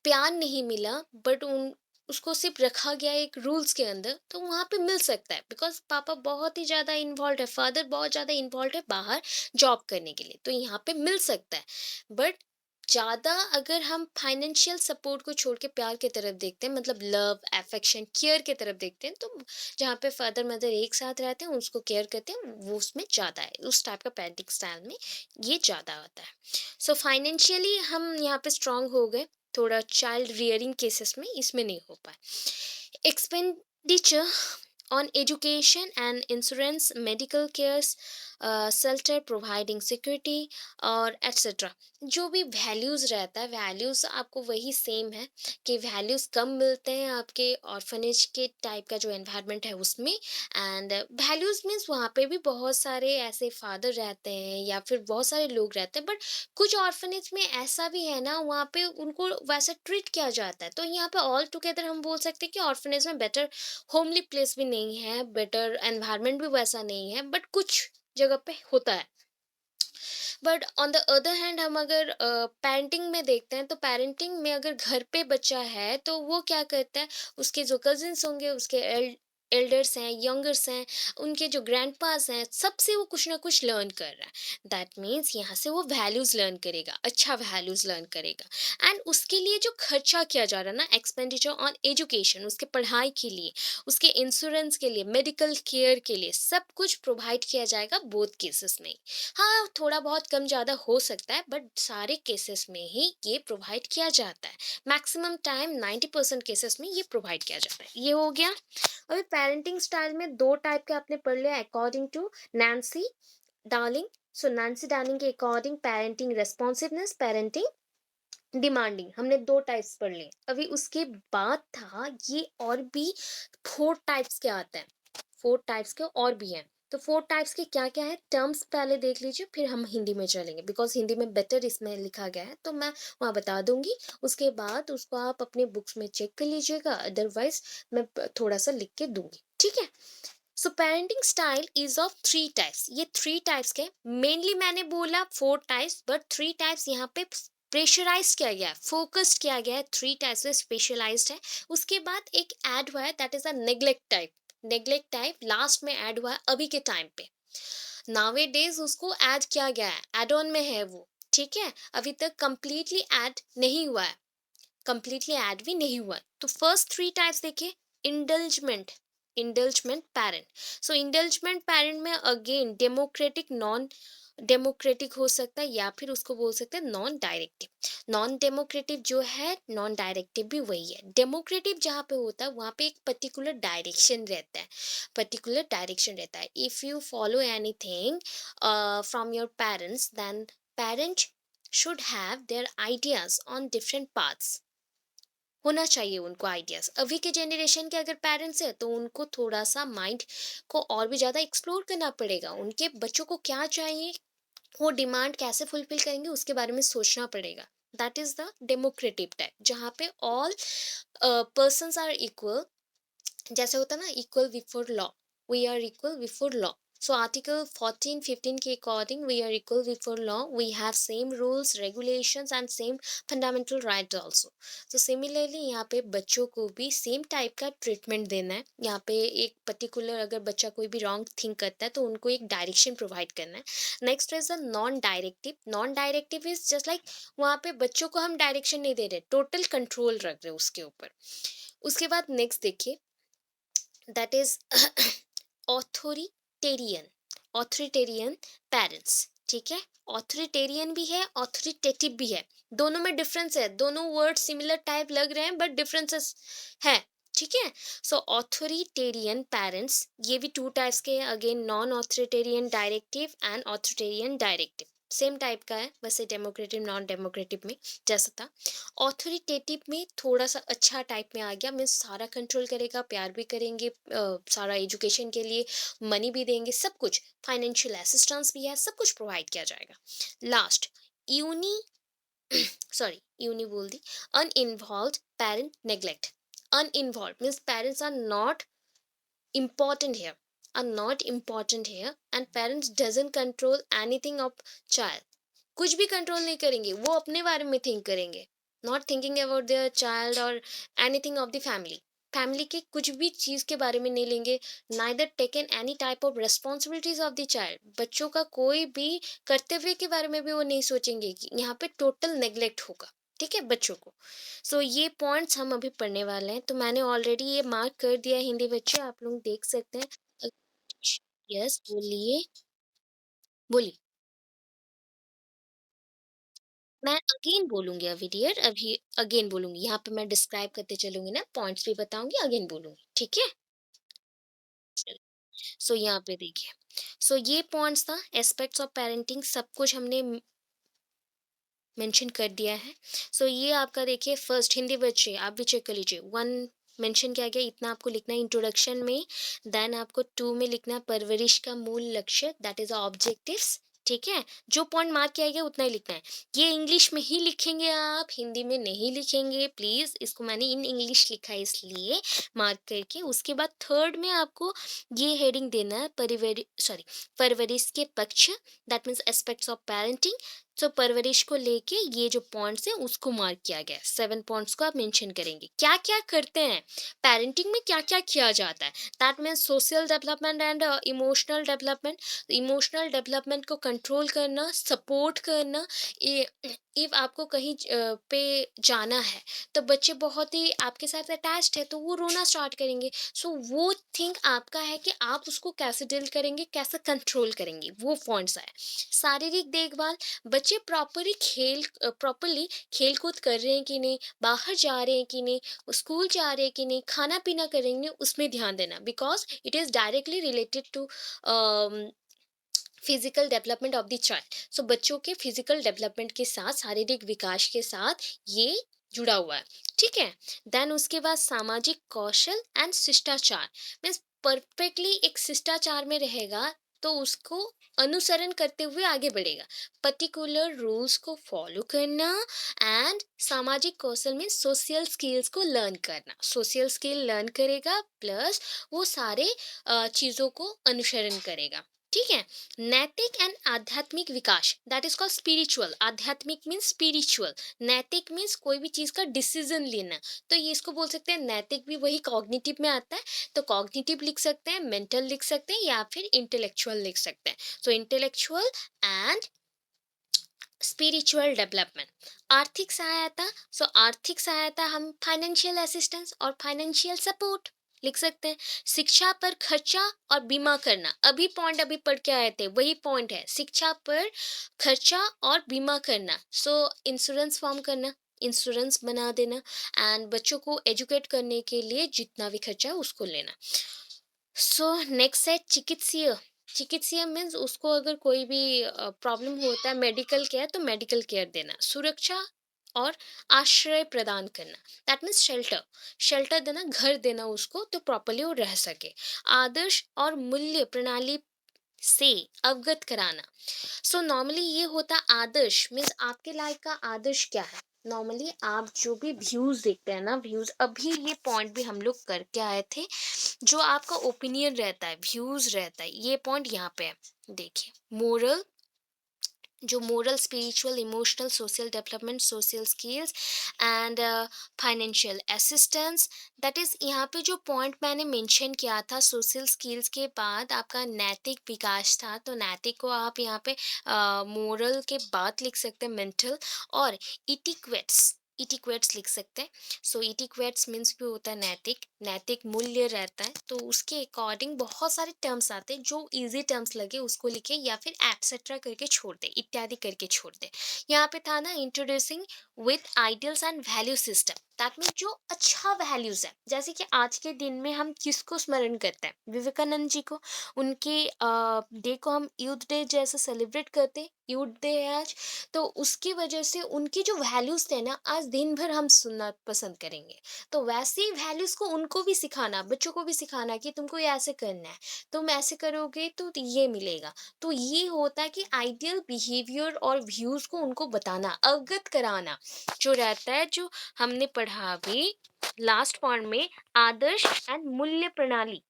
A: प्यार नहीं मिला, बट उन उसको सिर्फ रखा गया एक रूल्स के अंदर, तो वहाँ पे मिल सकता है। बिकॉज पापा बहुत ही ज़्यादा इन्वॉल्व है, फादर बहुत ज़्यादा इन्वॉल्व है बाहर जॉब करने के लिए, तो यहाँ पे मिल सकता है। बट ज़्यादा अगर हम फाइनेंशियल सपोर्ट को छोड़ के प्यार की तरफ देखते हैं, मतलब लव, अफेक्शन, केयर की तरफ देखते हैं, तो जहाँ पे फादर मदर एक साथ रहते हैं, उसको केयर करते हैं, वो उसमें ज़्यादा है, उस टाइप का पेरेंटिंग स्टाइल में ये ज़्यादा होता है। सो फाइनेंशियली हम यहाँ पे स्ट्रांग हो गए, थोड़ा चाइल्ड रियरिंग केसेस में इसमें नहीं हो पाए। Expenditure on education and insurance, medical cares, shelter, providing security और एटसेट्रा। जो भी वैल्यूज़ रहता है, वैल्यूज़ आपको वही सेम है कि वैल्यूज़ कम मिलते हैं आपके ऑर्फनेज के टाइप का जो एनवायरनमेंट है उसमें। एंड वैल्यूज़ मीन्स वहाँ पे भी बहुत सारे ऐसे फादर रहते हैं या फिर बहुत सारे लोग रहते हैं, बट कुछ ऑर्फनेज में ऐसा भी है ना, वहाँ पे उनको वैसा ट्रीट किया जाता है। तो यहाँ पे ऑल टुगेदर हम बोल सकते हैं कि ऑर्फनेज में बेटर होमली प्लेस भी नहीं है, बेटर एनवायरनमेंट भी वैसा नहीं है, बट कुछ जगह पे होता है। But on the other hand हम अगर पेरेंटिंग में देखते हैं, तो पेरेंटिंग में अगर घर पे बच्चा है तो वो क्या करता है, उसके जो कजिन्स होंगे, उसके एल्डर्स हैं, यंगर्स हैं, उनके जो ग्रैंड पास हैं, सबसे वो कुछ ना कुछ लर्न कर रहा है। दैट मीन्स यहाँ से वो वैल्यूज लर्न करेगा, अच्छा वैल्यूज लर्न करेगा। एंड उसके लिए जो खर्चा किया जा रहा है ना, एक्सपेंडिचर ऑन एजुकेशन, उसके पढ़ाई के लिए, उसके इंश्योरेंस के लिए, मेडिकल केयर के लिए, सब कुछ प्रोवाइड किया जाएगा बोथ केसेस में। हाँ, थोड़ा बहुत कम ज़्यादा हो सकता है, बट सारे केसेस में ही ये प्रोवाइड किया जाता है। मैक्सिमम टाइम 90% केसेस में ये प्रोवाइड किया जाता है। ये हो गया। अभी पेरेंटिंग स्टाइल में 2 टाइप के आपने पढ़ लिया according to Nancy Darling. So Nancy Darling के according parenting responsiveness, parenting demanding, हमने 2 टाइप्स पढ़ लिए। अभी उसके बाद था ये और भी 4 टाइप्स के आते हैं। 4 टाइप्स के और भी हैं। तो 4 टाइप्स के क्या-क्या है, टर्म्स पहले देख लीजिए, फिर हम हिंदी में चलेंगे, बिकॉज़ हिंदी में बेटर इसमें लिखा गया है, तो मैं वहाँ बता दूँगी। उसके बाद उसको आप अपने बुक्स में चेक कर लीजिएगा, अदरवाइज़ मैं थोड़ा-सा लिख के दूँगी, ठीक है? So parenting style is of 3 types. ये 3 टाइप्स के, मेनली मैंने बोला 4 टाइप्स, बट 3 टाइप्स यहाँ पे प्रेशराइज किया गया है, फोकस्ड किया गया है, 3 टाइप्स में स्पेशलाइज्ड है। उसके बाद एक ऐड हुआ है, that is a neglect type. Neglect type last में ऐड हुआ है अभी के टाइम पे। नावे डेज उसको ऐड किया गया है, एड ऑन में है वो, ठीक है? अभी तक कंप्लीटली ऐड नहीं हुआ है, कंप्लीटली ऐड भी नहीं हुआ है। तो फर्स्ट 3 टाइप्स देखिए। इंडल्जमेंट, इंडल्जमेंट पेरेंट। सो इंडल्जमेंट पेरेंट में अगेन डेमोक्रेटिक, नॉन डेमोक्रेटिक हो सकता है, या फिर उसको बोल सकते हैं नॉन डायरेक्टिव। नॉन डेमोक्रेटिव जो है, नॉन डायरेक्टिव भी वही है। डेमोक्रेटिव जहाँ पे होता है वहाँ पे एक पर्टिकुलर डायरेक्शन रहता है, पर्टिकुलर डायरेक्शन रहता है। If you follow anything from your parents, then parents should have their ideas on different paths। होना चाहिए उनको आइडियाज। अभी के जनरेशन के अगर पेरेंट्स है तो उनको थोड़ा सा माइंड को और भी ज़्यादा एक्सप्लोर करना पड़ेगा, उनके बच्चों को क्या चाहिए, वो डिमांड कैसे फुलफिल करेंगे, उसके बारे में सोचना पड़ेगा। That is the democratic type, जहाँ पे ऑल पर्सन्स आर इक्वल। जैसे होता है ना, equal before law, we are equal before law. So article 14-15 के according we are equal before law, we have same rules regulations and same fundamental rights also. तो similarly यहाँ पे बच्चों को भी सेम टाइप का ट्रीटमेंट देना है। यहाँ पे एक पर्टिकुलर, अगर बच्चा कोई भी रॉन्ग थिंक करता है तो उनको एक डायरेक्शन प्रोवाइड करना है। Next is a non directive. Non directive is just like, वहाँ पे बच्चों को हम डायरेक्शन नहीं दे रहे, टोटल कंट्रोल रख रहे हैं उसके ऊपर। उसके बाद नेक्स्ट देखिए, that is authoritarian. Authoritarian parents, ठीक है? ऑथोरिटेरियन भी है, ऑथोरिटेटिव भी है। दोनों में डिफरेंस है, दोनों वर्ड सिमिलर टाइप लग रहे हैं बट डिफरेंसेस है, ठीक है? सो ऑथोरिटेरियन पेरेंट्स, ये भी 2 टाइप्स के हैं again, non authoritarian directive and authoritarian directive. Same type का है वैसे, डेमोक्रेटिव नॉन डेमोक्रेटिव में जैसा था। ऑथोरिटेटिव में थोड़ा सा अच्छा टाइप में आ गया, मीन्स सारा कंट्रोल करेगा, प्यार भी करेंगे, सारा एजुकेशन के लिए मनी भी देंगे, सब कुछ, फाइनेंशियल असिस्टेंस भी है, सब कुछ प्रोवाइड किया जाएगा। लास्ट, यूनी सॉरी यूनी बोल दी, uninvolve parent neglect. Uninvolve means parents are not important here, are not important here, and parents doesn't control anything of child। कुछ भी कंट्रोल नहीं करेंगे, वो अपने बारे में थिंक करेंगे, not thinking about their child और anything of the family. Family के कुछ भी चीज़ के बारे में नहीं लेंगे, neither taken any type of responsibilities of the child. बच्चों का कोई भी कर्तव्य के बारे में भी वो नहीं सोचेंगे, कि यहाँ पे टोटल नेग्लेक्ट होगा, ठीक है, बच्चों को। सो ये पॉइंट्स हम अभी पढ़ने वाले हैं, तो मैंने ऑलरेडी ये मार्क कर दिया है हिंदी बच्चे, आप लोग देख सकते हैं। यस, बोलिए, बोलिए। मैं अगेन बोलूँगी अभी डियर, अभी अगेन बोलूँगी, यहाँ पे मैं डिस्क्राइब करते चलूँगी ना, पॉइंट्स भी बताऊँगी, अगेन बोलूँगी, ठीक है? चलो। सो यहाँ पे देखिए, सो ये पॉइंट्स था एस्पेक्ट्स ऑफ पेरेंटिंग, सब कुछ हमने मेंशन कर दिया है। सो ये आपका देखिए फर्स्ट हिंदी बच्चे आप भी चेक कर लीजिए, 1 मेंशन किया गया, इतना आपको लिखना है इंट्रोडक्शन में। देन आपको 2 में लिखना है परवरिश का मूल लक्ष्य, दैट इज़ ऑब्जेक्टिव्स, ठीक है? जो पॉइंट मार्क किया गया उतना ही लिखना है। ये इंग्लिश में ही लिखेंगे आप, हिंदी में नहीं लिखेंगे प्लीज़, इसको मैंने इन इंग्लिश लिखा है इसलिए मार्क करके। उसके बाद थर्ड में आपको ये हेडिंग देना है परवरिश के पक्ष, that means aspects of parenting. तो परवरिश को लेके ये जो पॉइंट्स हैं उसको मार्क किया गया है। 7 पॉइंट्स को आप मेंशन करेंगे। क्या-क्या करते हैं? पेरेंटिंग में क्या-क्या किया जाता है? That means social development and emotional development. Emotional development को कंट्रोल करना, सपोर्ट करना। इ इफ आपको कहीं पे जाना है, तो बच्चे बहुत ही आपके साथ अटैच्ड है, तो वो रोना स्टार्ट करेंगे। सो वो थिंग आपका है कि आप उसको कैसे डील करेंगे, कैसे कंट्रोल करेंगे, वो पॉइंट्स है। शारीरिक देखभाल, बच्चे प्रॉपरली खेल कूद कर रहे हैं कि नहीं, बाहर जा रहे हैं कि नहीं, स्कूल जा रहे हैं कि नहीं, खाना पीना करेंगे उसमें ध्यान देना, because it is directly related to physical development of the child. So बच्चों के फिजिकल डेवलपमेंट के साथ, शारीरिक विकास के साथ ये जुड़ा हुआ है, ठीक है? देन उसके बाद सामाजिक कौशल एंड शिष्टाचार, मीन्स परफेक्टली एक शिष्टाचार में रहेगा, तो उसको अनुसरण करते हुए आगे बढ़ेगा। पर्टिकुलर रूल्स को फॉलो करना। एंड सामाजिक कौशल में सोशल स्किल्स को लर्न करना, सोशल स्किल लर्न करेगा प्लस वो सारे चीज़ों को अनुसरण करेगा, ठीक है? नैतिक एंड आध्यात्मिक विकास, दैट इज कॉल्ड स्पिरिचुअल। आध्यात्मिक मीन्स स्पिरिचुअल, नैतिक मीन्स कोई भी चीज का डिसीजन लेना, तो ये इसको बोल सकते हैं नैतिक, भी वही कॉग्निटिव में आता है। तो कॉग्निटिव लिख सकते हैं, मेंटल लिख सकते हैं, या फिर इंटेलेक्चुअल लिख सकते हैं। सो इंटेलेक्चुअल एंड स्पिरिचुअल डेवलपमेंट। आर्थिक सहायता, सो आर्थिक सहायता हम फाइनेंशियल असिस्टेंस और फाइनेंशियल सपोर्ट लिख सकते हैं। शिक्षा पर खर्चा और बीमा करना, अभी पॉइंट अभी पढ़ के आए थे वही पॉइंट है, शिक्षा पर खर्चा और बीमा करना। सो इंश्योरेंस फॉर्म करना, इंश्योरेंस बना देना। एंड बच्चों को एजुकेट करने के लिए जितना भी खर्चा है उसको लेना। सो नेक्स्ट है चिकित्सीय। चिकित्सीय मीन्स उसको अगर कोई भी प्रॉब्लम होता है, मेडिकल केयर, तो मेडिकल केयर देना। सुरक्षा और आश्रय प्रदान करना, दैट मीन्स शेल्टर, शेल्टर देना, घर देना उसको, तो प्रॉपरली वो रह सके। आदर्श और मूल्य प्रणाली से अवगत कराना। सो नॉर्मली ये होता है आदर्श मीन्स आपके लाइफ का आदर्श क्या है। नॉर्मली आप जो भी व्यूज देखते हैं ना, व्यूज, अभी ये पॉइंट भी हम लोग करके आए थे, जो आपका ओपिनियन रहता है, व्यूज रहता है, ये पॉइंट यहाँ पे है। देखिए मोरल, जो moral, spiritual, emotional, social development, social skills and financial assistance, that is यहाँ पे जो पॉइंट मैंने मेंशन किया था, सोशल स्किल्स के बाद आपका नैतिक विकास था, तो नैतिक को आप यहाँ पे मोरल के बाद लिख सकते हैं मेंटल। और इटिक्वेट्स, इटिक्वेट्स लिख सकते हैं। सो इटिक्वेट्स मीन्स भी होता है नैतिक, नैतिक मूल्य रहता है, तो उसके अकॉर्डिंग बहुत सारे टर्म्स आते हैं, जो इजी टर्म्स लगे उसको लिखे, या फिर एटसेट्रा करके छोड़ दे, इत्यादि करके छोड़ दे। यहाँ पे था ना introducing with ideals and value system, that mean जो अच्छा वैल्यूज है, जैसे कि आज के दिन में हम किसको स्मरण करते हैं, विवेकानंद जी को। उनके डे को हम यूथ डे जैसे सेलिब्रेट करते हैं, यूथ डे है आज, तो उसकी वजह से उनकी जो वैल्यूज थे ना, आज दिन भर हम सुनना पसंद करेंगे। तो वैसे ही वैल्यूज को उनको भी सिखाना, बच्चों को भी सिखाना कि तुमको ये ऐसे करना है, तुम ऐसे करोगे तो ये मिलेगा। तो ये होता है कि आइडियल बिहेवियर और व्यूज को उनको बताना, अवगत कराना, जो रहता है, जो हमने पढ़ा अभी लास्ट पॉइंट में, आदर्श एंड मूल्य प्रणाली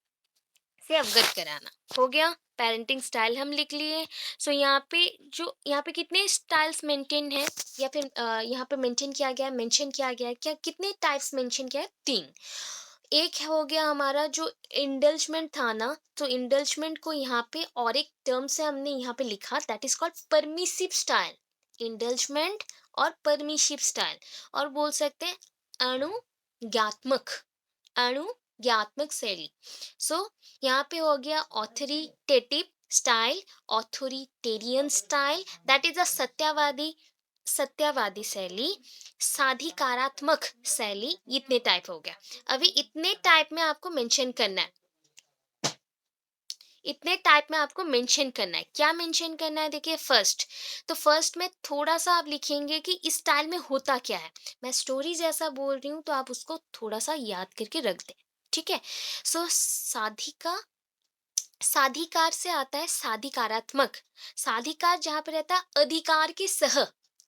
A: से अवगत कराना। हो गया, पेरेंटिंग स्टाइल हम लिख लिए। सो यहाँ पे कितने स्टाइल्स मेंटेन है, या फिर यहाँ पे मेंटेन किया गया है, मेंशन किया गया है क्या, कितने टाइप्स मेंशन किया है, 3। एक हो गया हमारा जो इंडल्जमेंट था ना, तो इंडल्जमेंट को यहाँ पे और एक टर्म से हमने यहाँ पे लिखा, that is called permissive style. Indulgement और परमिसिव स्टाइल, और बोल सकते हैं अणुज्ञात्मक, अणुज्ञात्मक शैली। सो यहाँ पे हो गया authoritative style, authoritarian style, that is a सत्यावादी, सत्यावादी शैली, साधिकारात्मक शैली, इतने टाइप हो गया। अभी इतने टाइप में आपको मेंशन करना है। इतने टाइप में आपको मेंशन करना है। क्या मेंशन करना है? देखिए फर्स्ट, तो फर्स्ट में थोड़ा-सा आप लिखेंगे कि इस स्टाइल में होता क्या है। मैं स्टोरी जैसा बोल रही हूँ तो आप उसको थोड़ा-सा याद करके रख दें, ठीक है? सो साधिका, साधिकार से आता है साधिकारात्मक। साधिकार जहाँ पे रहता है अधिकार के सह,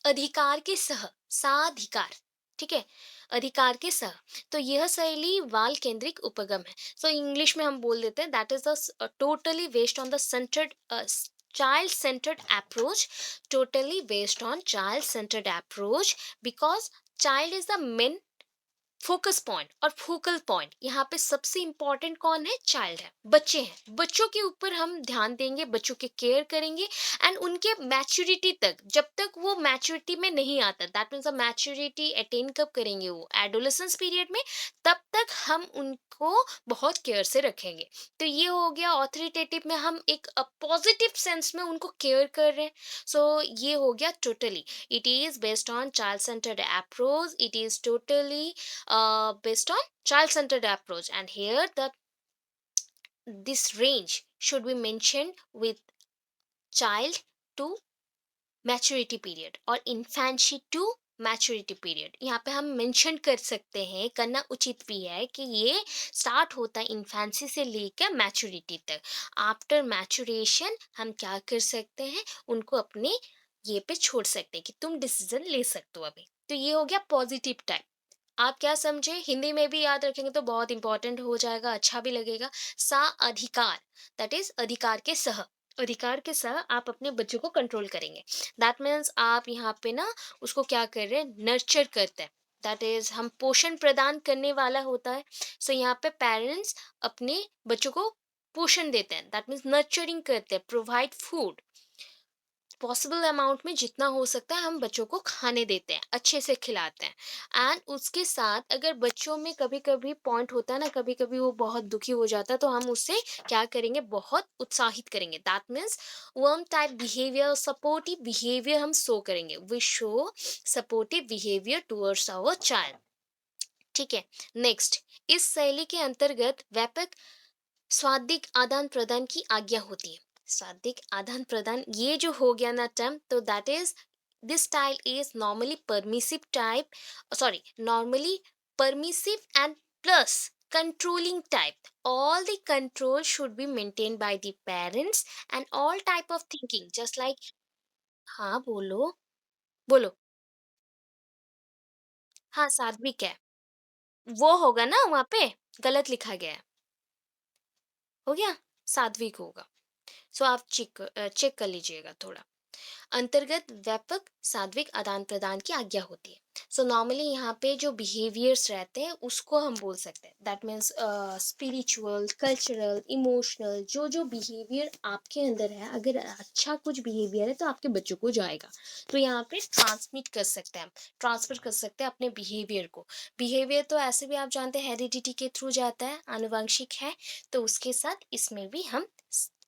A: अधिकार के सह, साधिकार, ठीक है? अधिकार के सह। तो यह शैली वाल केंद्रिक उपगम है। सो इंग्लिश में हम बोल देते हैं that is the totally based on the centred child centered approach, totally based on child centered approach, because child is the main focus point. और फोकल पॉइंट यहाँ पे सबसे इंपॉर्टेंट कौन है? चाइल्ड है, बच्चे हैं। बच्चों के ऊपर हम ध्यान देंगे, बच्चों के केयर करेंगे एंड उनके मैच्योरिटी तक, जब तक वो मैच्योरिटी में नहीं आता, दैट मीन्स मैच्योरिटी अटेन कब करेंगे? वो एडोलेसेंस पीरियड में, तब तक हम उनको बहुत केयर से रखेंगे। तो ये हो गया ऑथोरिटेटिव में, हम एक पॉजिटिव सेंस में उनको केयर कर रहे हैं। सो ये हो गया totally, it is based on child centered approach, it is totally based on child centered approach, and here the this range should be mentioned with child to maturity period और infancy to maturity period. यहाँ पे हम mention कर सकते हैं, करना उचित भी है कि ये स्टार्ट होता है इन्फेंसी से लेकर मैच्योरिटी तक। आफ्टर मैच्योरेशन हम क्या कर सकते हैं? उनको अपने ये पे छोड़ सकते हैं कि तुम डिसीजन ले सकते हो अभी। तो ये हो गया पॉजिटिव टाइप। आप क्या समझे? हिंदी में भी याद रखेंगे तो बहुत इंपॉर्टेंट हो जाएगा, अच्छा भी लगेगा। सा अधिकार, दैट इज अधिकार के सह, अधिकार के सह आप अपने बच्चों को कंट्रोल करेंगे। दैट मीन्स आप यहाँ पे ना उसको क्या कर रहे हैं? नर्चर करते हैं। दैट इज हम पोषण प्रदान करने वाला होता है। सो यहाँ पे पेरेंट्स अपने बच्चों को पोषण देते हैं, दैट मीन्स नर्चरिंग करते हैं, प्रोवाइड फूड। पॉसिबल अमाउंट में जितना हो सकता है हम बच्चों को खाने देते हैं, अच्छे से खिलाते हैं। एंड उसके साथ अगर बच्चों में कभी कभी पॉइंट होता है ना, कभी कभी वो बहुत दुखी हो जाता है, तो हम उससे क्या करेंगे? बहुत उत्साहित करेंगे। That means warm type behaviour, supportive behaviour हम शो करेंगे। We show supportive behaviour towards our child, ठीक है? नेक्स्ट, इस शैली के अंतर्गत व्यापक स्वादिक आदान प्रदान की आज्ञा होती है। स्वादिक आदान प्रदान ये जो हो गया ना टर्म, तो that is this style is normally permissive type, sorry, normally permissive and plus controlling type. All the control should be maintained by the parents and all type of thinking just like, हाँ बोलो, बोलो। हाँ, सात्विक है। वो होगा ना वहाँ पे, गलत लिखा गया है। हो गया? सात्विक होगा। सो आप चेक कर लीजिएगा थोड़ा। अंतर्गत व्यापक सात्विक आदान प्रदान की आज्ञा होती है। सो नॉर्मली यहाँ पे जो बिहेवियर्स रहते हैं उसको हम बोल सकते हैं, that means spiritual, cultural, emotional, जो जो बिहेवियर आपके अंदर है, अगर अच्छा कुछ बिहेवियर है तो आपके बच्चों को जाएगा। तो यहाँ पे ट्रांसमिट कर सकते हैं, हम ट्रांसफर कर सकते हैं अपने बिहेवियर को। बिहेवियर तो ऐसे भी आप जानते हैं हेरिडिटी के थ्रू जाता है, आनुवंशिक है। तो उसके साथ इसमें भी हम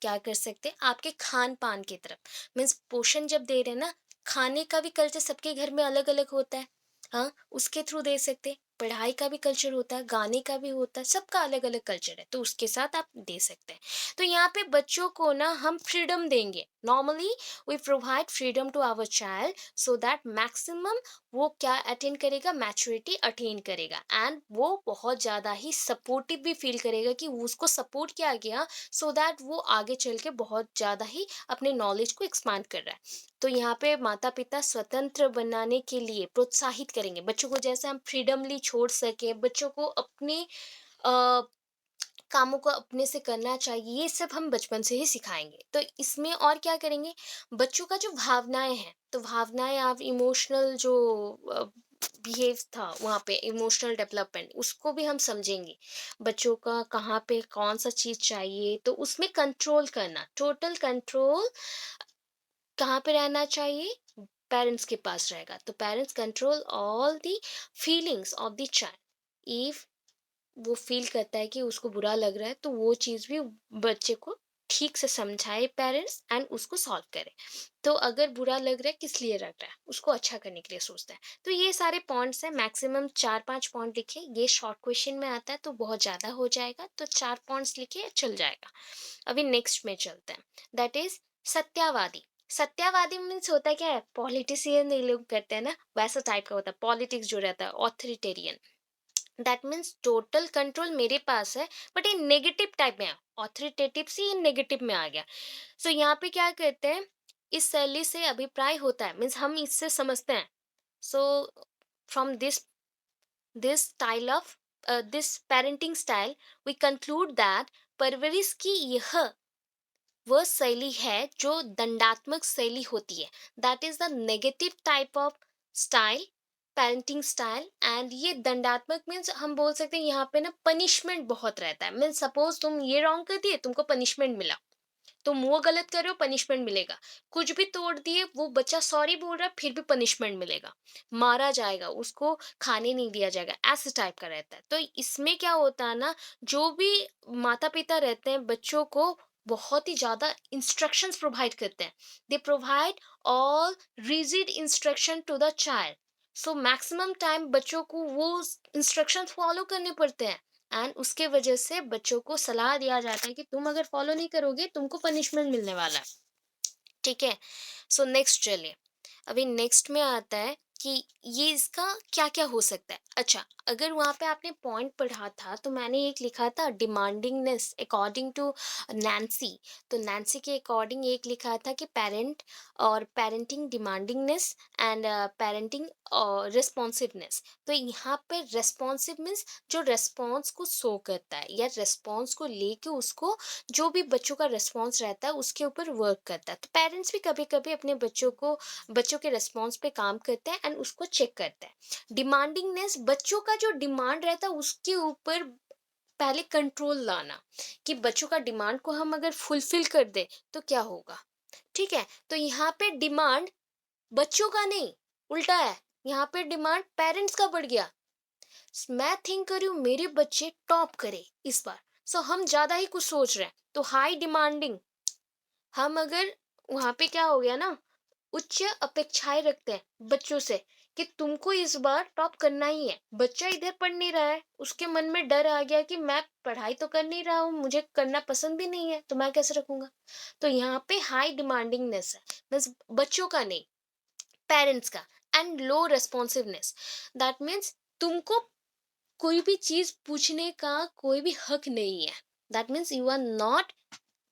A: क्या कर सकते हैं? आपके खान पान की तरफ, मीन्स पोषण जब दे रहे हैं ना, खाने का भी कल्चर सबके घर में अलग अलग होता है। हाँ, उसके थ्रू दे सकते हैं। पढ़ाई का भी कल्चर होता है, गाने का भी होता है, सबका अलग अलग कल्चर है, तो उसके साथ आप दे सकते हैं। तो यहाँ पे बच्चों को ना हम फ्रीडम देंगे। Normally we provide freedom to our child so that maximum वो क्या अटेन करेगा? मैच्योरिटी अटेन करेगा एंड वो बहुत ज़्यादा ही सपोर्टिव भी फील करेगा कि उसको सपोर्ट किया गया, सो दैट वो आगे चल के बहुत ज़्यादा ही अपने नॉलेज को एक्सपांड कर रहा है। तो यहाँ पे माता पिता स्वतंत्र बनाने के लिए प्रोत्साहित करेंगे बच्चों को, जैसे हम फ्रीडमली छोड़ सके बच्चों को अपने कामों को अपने से करना चाहिए, ये सब हम बचपन से ही सिखाएंगे। तो इसमें और क्या करेंगे? बच्चों का जो भावनाएं हैं, तो भावनाएं आप इमोशनल जो बिहेव था वहाँ पे, इमोशनल डेवलपमेंट उसको भी हम समझेंगे। बच्चों का कहाँ पे कौन सा चीज चाहिए, तो उसमें कंट्रोल करना, टोटल कंट्रोल कहाँ पे रहना चाहिए? पेरेंट्स के पास रहेगा। तो parents control all the feelings of the child. If वो फील करता है कि उसको बुरा लग रहा है, तो वो चीज़ भी बच्चे को ठीक से समझाए पेरेंट्स एंड उसको सॉल्व करे। तो अगर बुरा लग रहा है किस लिए लग रहा है, उसको अच्छा करने के लिए सोचता है। तो ये सारे पॉइंट्स हैं, मैक्सिमम 4-5 पॉइंट लिखे, ये शॉर्ट क्वेश्चन में आता है तो बहुत ज़्यादा हो जाएगा, तो 4 पॉइंट्स लिखे चल जाएगा। अभी नेक्स्ट में चलते हैं, दैट इज़ सत्यावादी। सत्यावादी मीन्स होता है क्या है, पॉलिटिशियन ये लोग करते हैं ना, वैसा टाइप का होता है, पॉलिटिक्स जो रहता है, authoritarian. That means total control मेरे पास है, बट ये नेगेटिव टाइप में है, ऑथोरिटेटिव से ये नेगेटिव में आ गया। सो यहाँ पे क्या कहते हैं, इस शैली से अभिप्राय होता है, मीन्स हम इससे समझते हैं। So from this style of this parenting style we conclude that परवरिश की यह वह शैली है जो दंडात्मक शैली होती है, that is the negative type of style, parenting style. And ये दंडात्मक मीन्स हम बोल सकते हैं यहाँ पे ना पनिशमेंट बहुत रहता है, मीन्स सपोज तुम ये रॉन्ग कर दिए, तुमको पनिशमेंट मिला, तुम वो गलत कर रहे हो, पनिशमेंट मिलेगा। कुछ भी तोड़ दिए, वो बच्चा सॉरी बोल रहा है, फिर भी पनिशमेंट मिलेगा, मारा जाएगा, उसको खाने नहीं दिया जाएगा, ऐसे टाइप का रहता है। तो इसमें क्या होता है ना, जो भी माता पिता रहते हैं बच्चों को बहुत ही ज्यादा इंस्ट्रक्शंस प्रोवाइड करते हैं, they provide all rigid instruction to the child. So maximum time बच्चों को वो इंस्ट्रक्शंस फॉलो करने पड़ते हैं, एंड उसके वजह से बच्चों को सलाह दिया जाता है कि तुम अगर फॉलो नहीं करोगे तुमको पनिशमेंट मिलने वाला है। ठीक है। सो नेक्स्ट चलिए, अभी नेक्स्ट में आता है कि ये इसका क्या क्या हो सकता है। अच्छा, अगर वहाँ पे आपने पॉइंट पढ़ा था तो मैंने एक लिखा था डिमांडिंगनेस अकॉर्डिंग टू नैन्सी। तो नैन्सी के अकॉर्डिंग एक लिखा था कि पेरेंट और parenting demandingness and parenting responsiveness. तो यहाँ पे रेस्पॉन्सिव मीन्स जो रेस्पॉन्स को शो करता है या रेस्पॉन्स को लेके उसको, जो भी बच्चों का रिस्पॉन्स रहता है उसके ऊपर वर्क करता है। तो पेरेंट्स भी कभी कभी अपने बच्चों के रिस्पॉन्स पे काम करते हैं एंड उसको चेक करते हैं। डिमांडिंगनेस, बच्चों का जो डिमांड रहता है उसके ऊपर पहले कंट्रोल लाना, कि बच्चों का डिमांड को हम अगर फुलफिल कर दे तो क्या होगा। ठीक है। तो यहाँ पे डिमांड बच्चों का नहीं, उल्टा है, यहाँ पे डिमांड पेरेंट्स का बढ़ गया। मैं थिंक कर रही हूँ मेरे बच्चे टॉप करे इस बार, सो हम ज्यादा ही कुछ सोच रहे हैं, तो हाई डिमांडिंग। हम अगर वहां पे क्या हो गया ना, उच्च अपेक्षाएं रखते हैं बच्चों से कि तुमको इस बार टॉप करना ही है। बच्चा इधर पढ़ नहीं रहा है, उसके मन में डर आ गया कि मैं पढ़ाई तो कर नहीं रहा हूँ, मुझे करना पसंद भी नहीं है, तो मैं कैसे रखूंगा। तो यहाँ पे हाई डिमांडिंगनेस है, बस बच्चों का नहीं, पेरेंट्स का। And low responsiveness, that means तुमको कोई भी चीज पूछने का कोई भी हक नहीं है, that means you are not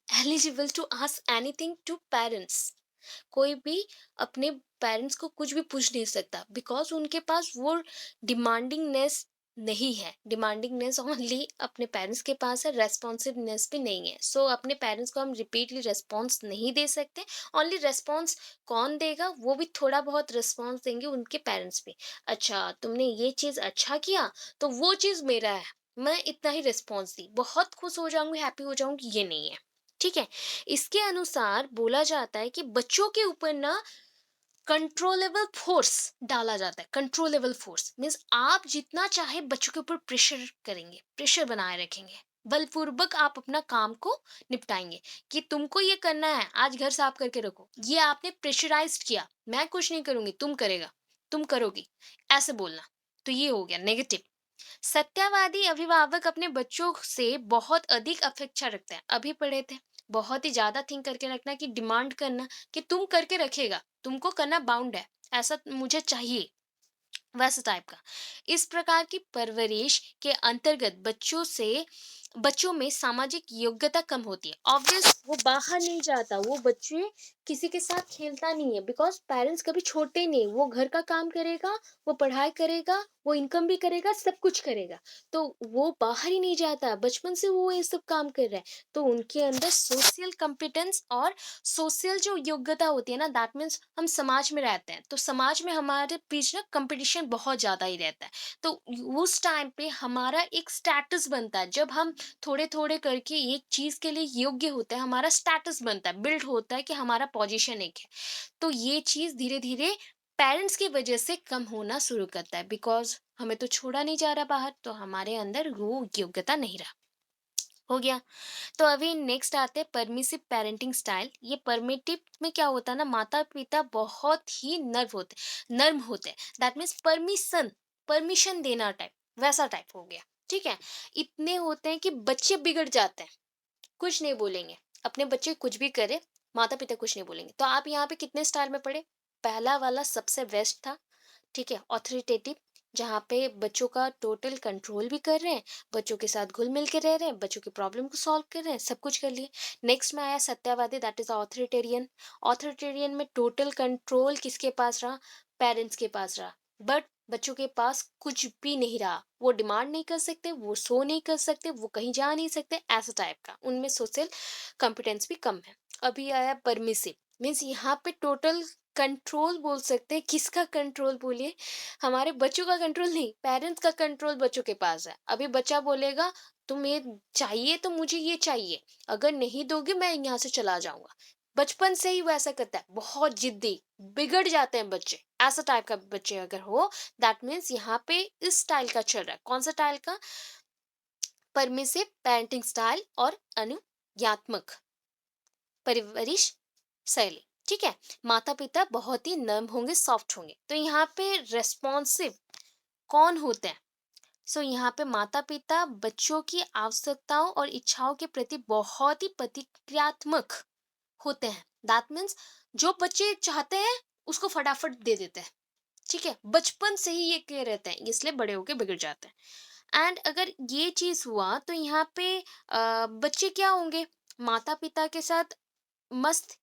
A: eligible to ask anything to parents. कोई भी अपने पेरेंट्स को कुछ भी पूछ नहीं सकता, बिकॉज उनके पास वो डिमांडिंगनेस नहीं है। डिमांडिंगनेस ओनली अपने पेरेंट्स के पास है, रेस्पॉन्सिवनेस भी नहीं है। सो अपने पेरेंट्स को हम रिपीटली रेस्पॉन्स नहीं दे सकते। ओनली रेस्पॉन्स कौन देगा, वो भी थोड़ा बहुत रेस्पॉन्स देंगे उनके पेरेंट्स भी। अच्छा तुमने ये चीज अच्छा किया तो वो चीज मेरा है, मैं इतना ही रिस्पॉन्स दी, बहुत खुश हो जाऊंगी, हैप्पी हो जाऊंगी, ये नहीं है। ठीक है। इसके अनुसार बोला जाता है कि बच्चों के ऊपर ना कंट्रोलेबल फोर्स डाला जाता है। कंट्रोलेबल फोर्स मीन्स आप जितना चाहे बच्चों के ऊपर प्रेशर करेंगे, प्रेशर बनाए रखेंगे, बलपूर्वक आप अपना काम को निपटाएंगे कि तुमको ये करना है, आज घर साफ करके रखो, ये आपने प्रेशराइज्ड किया, मैं कुछ नहीं करूंगी, तुम करेगा, तुम करोगी, ऐसे बोलना। तो ये हो गया नेगेटिव। सत्यावादी अभिभावक अपने बच्चों से बहुत अधिक अपेक्षा रखते हैं, अभी पढ़े थे, बहुत ही ज्यादा थिंक करके रखना, कि डिमांड करना कि तुम करके रखेगा, तुमको करना बाउंड है, ऐसा मुझे चाहिए, वैसे टाइप का। इस प्रकार की परवरिश के अंतर्गत बच्चों में सामाजिक योग्यता कम होती है। ऑब्वियस वो बाहर नहीं जाता, वो बच्चे किसी के साथ खेलता नहीं है, बिकॉज पेरेंट्स कभी छोड़ते ही नहीं, वो घर का काम करेगा, वो पढ़ाई करेगा, वो इनकम भी करेगा, सब कुछ करेगा। तो वो बाहर ही नहीं जाता, बचपन से वो ये सब काम कर रहा है। तो उनके अंदर सोशल कॉम्पिटेंस और सोशल जो योग्यता होती है ना, दैट मीन्स हम समाज में रहते हैं, तो समाज में हमारे बीच ना कंपटीशन बहुत ज्यादा ही रहता है। तो उस टाइम पे हमारा एक स्टेटस बनता है, जब हम थोड़े थोड़े करके एक चीज के लिए योग्य होता है, हमारा स्टेटस बनता है, बिल्ड होता है कि हमारा पोजीशन एक है। तो ये चीज धीरे धीरे पेरेंट्स की वजह से कम होना शुरू करता है, बिकॉज हमें तो छोड़ा नहीं जा रहा बाहर, तो हमारे अंदर वो योग्यता नहीं रहा। हो गया। तो अभी नेक्स्ट आते हैं परमिसिव पेरेंटिंग स्टाइल। ये परमिटिव में क्या होता है ना, माता-पिता बहुत ही नर्म होते हैं। दैट मीन्स परमिशन देना टाइप, वैसा टाइप हो गया, ठीक है? इतने होते हैं कि बच्चे बिगड़ जाते हैं, कुछ नहीं बोलेंगे। अपने बच्चे कुछ भी करे, माता-पिता कुछ नहीं बोलेंगे। तो आप यहाँ पे कितने स्टाइल में पढ़े? पहला वाला सबसे बेस्ट था, ठीक है? ऑथोरिटेटिव, जहाँ पे बच्चों का टोटल कंट्रोल भी कर रहे हैं, बच्चों के साथ घुल-मिल के रह रहे हैं, बच्चों की प्रॉब्लम को सॉल्व कर रहे हैं, सब कुछ कर लिए। नेक्स्ट में आया सत्यावादी, दैट इज़ ऑथोरिटेरियन। ऑथोरिटेरियन में टोटल कंट्रोल किसके पास रहा? पेरेंट्स के पास रहा। बट बच्चों के पास कुछ भी नहीं रहा। वो डिमांड नहीं कर सकते, वो सो नहीं कर सकते, वो कहीं जा नहीं सकते, ऐसा टाइप का। उनमें सोशल कॉम्पिटेंस भी कम है। अभी आया परमिसिव, मीन्स यहाँ पे टोटल कंट्रोल बोल सकते हैं। किसका कंट्रोल बोलिए? हमारे बच्चों का कंट्रोल नहीं, पेरेंट्स का कंट्रोल बच्चों के पास है। अभी बच्चा बोलेगा तुम्हें चाहिए तो मुझे ये चाहिए, अगर नहीं दोगे मैं यहाँ से चला जाऊंगा। बचपन से ही वो ऐसा करता है, बहुत जिद्दी, बिगड़ जाते हैं बच्चे। ऐसा टाइप का बच्चे अगर हो, दैट मीन्स यहाँ पे इस स्टाइल का चल रहा है। कौन सा स्टाइल का? परमिसिव पेरेंटिंग स्टाइल और अनुज्ञात्मक परवरिश शैली, ठीक है? माता-पिता बहुत ही नर्म होंगे, सॉफ्ट होंगे। तो यहाँ पे रिस्पॉन्सिव कौन होते हैं? सो यहाँ पे माता-पिता बच्चों की आवश्यकताओं और इच्छाओं के प्रति बहुत ही प्रतिक्रियात्मक होते हैं। दैट मीन्स जो बच्चे चाहते हैं, उसको फटाफट दे देते हैं, ठीक है? बचपन से ही ये किए रहते हैं, इसलिए बड़े होके बिगड़ जाते हैं। एंड अगर ये चीज़ हुआ तो यहाँ पे बच्चे क्या होंगे? माता-पिता के साथ मस्त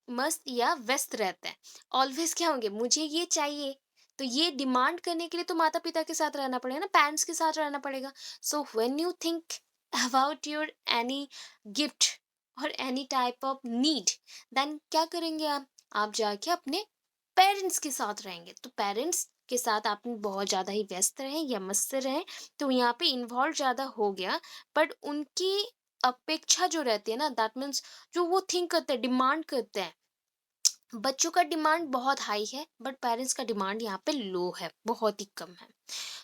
A: मस्त या व्यस्त रहते हैं। ऑलवेज़ क्या होंगे, मुझे ये चाहिए, तो ये डिमांड करने के लिए तो माता-पिता के साथ रहना पड़ेगा ना, पेरेंट्स के साथ रहना पड़ेगा। So when you think about your any gift और any type of need, then क्या करेंगे आप? आप जाके अपने पेरेंट्स के साथ रहेंगे। तो पेरेंट्स के साथ आप बहुत ज़्यादा ही व्यस्त रहें या मस्त रहें, तो यहाँ पे इन्वॉल्व ज़्यादा हो गया। बट उनकी अपेक्षा जो रहती है ना, दैट मीन्स जो वो थिंक करते हैं, डिमांड करते हैं, बच्चों का डिमांड बहुत हाई है बट पेरेंट्स का डिमांड यहाँ पे लो है, बहुत ही कम है।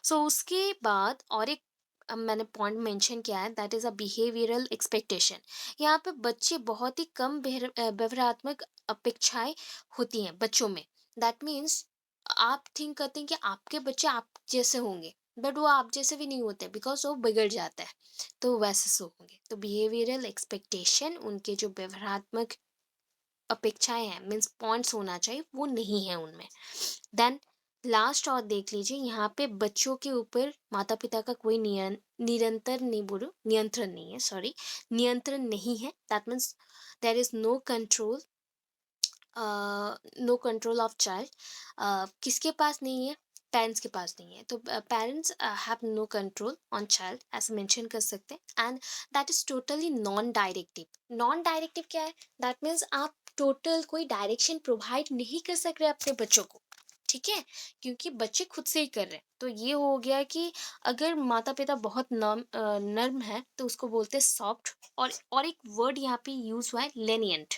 A: सो उसके बाद और एक मैंने पॉइंट मेंशन किया है, that is a behavioural expectation. यहाँ पे बच्चे बहुत ही कम व्यवहारात्मक अपेक्षाएं होती हैं बच्चों में। दैट मीन्स आप थिंक करते हैं कि आपके बच्चे आप जैसे होंगे, बट वो आप जैसे भी नहीं होते, बिकॉज वो बिगड़ जाता है, तो वैसे सो होंगे। तो बिहेवियरल एक्सपेक्टेशन, उनके जो व्यवहारात्मक अपेक्षाएँ हैं, मीन्स पॉइंट्स होना चाहिए, वो नहीं है उनमें। देन लास्ट और देख लीजिए, यहाँ पे बच्चों के ऊपर माता-पिता का कोई निरंतर नहीं बोलूँ, नियंत्रण नहीं है, सॉरी, नियंत्रण नहीं है। That means there is no control, no control of child. किसके पास नहीं है? पेरेंट्स के पास नहीं है। तो parents have no control on child, ऐसे मेंशन कर सकते हैं। And that is totally non directive. Non directive क्या है? दैट मीन्स आप टोटल कोई डायरेक्शन प्रोवाइड नहीं कर सक रहे अपने बच्चों को, ठीक है? क्योंकि बच्चे खुद से ही कर रहे हैं। तो ये हो गया कि अगर माता पिता बहुत नर्म है तो उसको बोलते हैं सॉफ्ट। और एक वर्ड यहाँ पे यूज हुआ है, लेनियंट।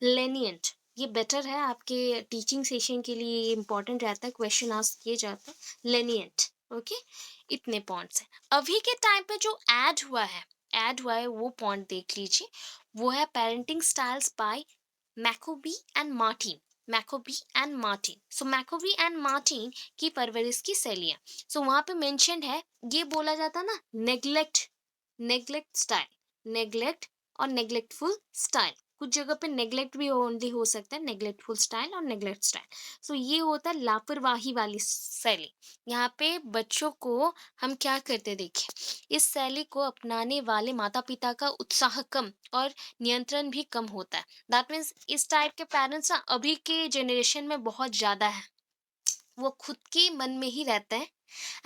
A: लेनिएंट, ये बेटर है आपके टीचिंग सेशन के लिए, ये इंपॉर्टेंट रहता है, क्वेश्चन आस्क किए जाते हैं। लेनिएंट, ओके? इतने पॉइंट्स हैं। अभी के टाइम पे जो ऐड हुआ है वो पॉइंट देख लीजिए। वो है parenting styles by Maccoby and Martin. Maccoby and Martin, so Maccoby and Martin की परवरिश की शैलियाँ। सो वहाँ पे मेंशन्ड है, ये बोला जाता ना, नेग्लेक्ट, नेग्लेक्ट स्टाइल, नेग्लेक्ट और नेग्लेक्टफुल स्टाइल। कुछ जगह पे नेग्लेक्ट भी ओनली हो सकता है, नेग्लेक्टफुल स्टाइल और नेग्लेक्ट स्टाइल। सो ये होता है लापरवाही वाली शैली। यहाँ पे बच्चों को हम क्या करते देखिए, इस शैली को अपनाने वाले माता पिता का उत्साह कम और नियंत्रण भी कम होता है। दैट मीन्स इस टाइप के पेरेंट्स ना अभी के जनरेशन में बहुत ज्यादा है। वो खुद के मन में ही रहते हैं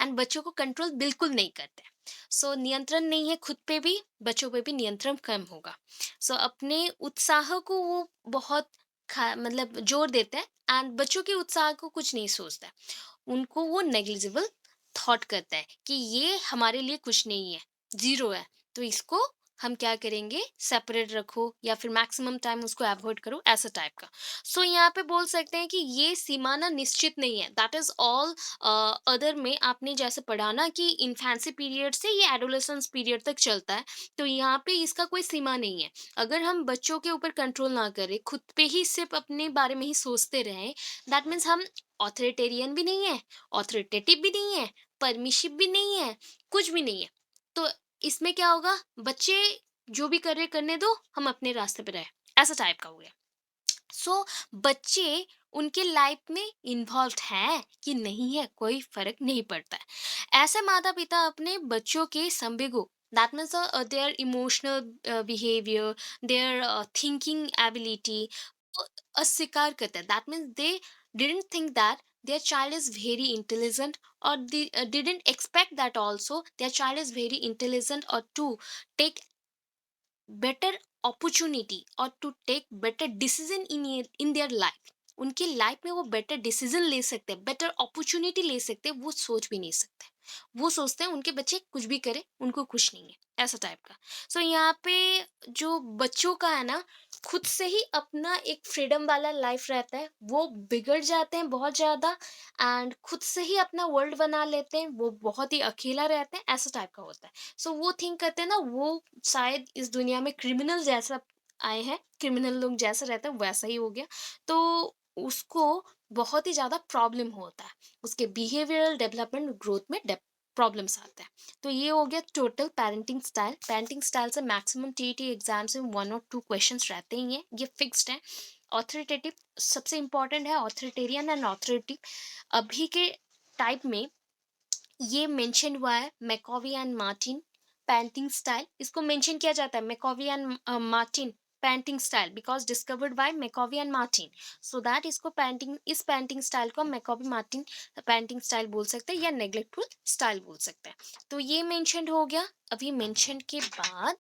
A: एंड बच्चों को कंट्रोल बिल्कुल नहीं करते। सो नियंत्रण नहीं है खुद पे भी, बच्चों पे भी नियंत्रण कम होगा। सो अपने उत्साह को वो बहुत मतलब जोर देते हैं एंड बच्चों के उत्साह को कुछ नहीं सोचता है। उनको वो नेग्लिजिबल थॉट करता है कि ये हमारे लिए कुछ नहीं है, जीरो है, तो इसको हम क्या करेंगे, सेपरेट रखो या फिर मैक्सिमम टाइम उसको अवॉइड करो, ऐसा टाइप का। सो यहाँ पे बोल सकते हैं कि ये सीमा ना निश्चित नहीं है, दैट इज ऑल। अदर में आपने जैसे पढ़ा ना कि इन्फेंसी पीरियड से ये एडोलेसेंस पीरियड तक चलता है, तो यहाँ पे इसका कोई सीमा नहीं है। अगर हम बच्चों के ऊपर कंट्रोल ना करें, खुद पे ही सिर्फ अपने बारे में ही सोचते रहें, दैट मीन्स हम ऑथोरिटेरियन भी नहीं है, ऑथोरिटेटिव भी नहीं है, परमिशिव भी नहीं है, कुछ भी नहीं है। तो इसमें क्या होगा, बच्चे जो भी कर रहे करने दो, हम अपने रास्ते पे रहे, ऐसा टाइप का हो गया। सो बच्चे उनके लाइफ में इन्वॉल्व हैं कि नहीं है, कोई फर्क नहीं पड़ता है। ऐसे माता पिता अपने बच्चों के संवेगों, that means their emotional behaviour, their thinking ability अस्वीकार करते हैं। That means they didn't think that their child is very intelligent, or didn't expect that also their child is very intelligent or to take better opportunity or to take better decision in their life। उनकी life में वो better decision ले सकते हैं, better opportunity ले सकते हैं, वो सोच भी नहीं सकते। वो सोचते हैं उनके बच्चे कुछ भी करें, उनको खुश नहीं है, ऐसा टाइप का। सो यहाँ पे जो बच्चों का है ना, खुद से ही अपना एक फ्रीडम वाला लाइफ रहता है, वो बिगड़ जाते हैं बहुत ज्यादा, एंड खुद से ही अपना वर्ल्ड बना लेते हैं, वो बहुत ही अकेला रहते हैं, ऐसा टाइप का होता है। सो वो थिंक करते हैं ना, वो शायद इस दुनिया में क्रिमिनल जैसा आए हैं, क्रिमिनल लोग जैसा रहता है वैसा ही हो गया। तो उसको बहुत ही ज़्यादा प्रॉब्लम होता है, उसके बिहेवियरल डेवलपमेंट ग्रोथ में प्रॉब्लम्स आते हैं। तो ये हो गया total parenting style. Parenting style से मैक्सिमम टीईटी एग्जाम्स में 1 और 2 क्वेश्चंस रहते ही हैं, ये फिक्स्ड है। ऑथोरिटेटिव सबसे इंपॉर्टेंट है, ऑथोरिटेरियन एंड ऑथोरिटिव। अभी के टाइप में ये मेंशन हुआ है, Maccoby and Martin painting style, इसको मेंशन किया जाता है Maccoby and Martin painting style, because discovered by Maccoby and Martin. So that इसको पेंटिंग, इस पेंटिंग स्टाइल को हम मैकॉवी मार्टिन पेंटिंग स्टाइल बोल सकते हैं या नेग्लेक्टफुल स्टाइल बोल सकते हैं। तो ये मेंशन हो गया। अभी मेंशन के बाद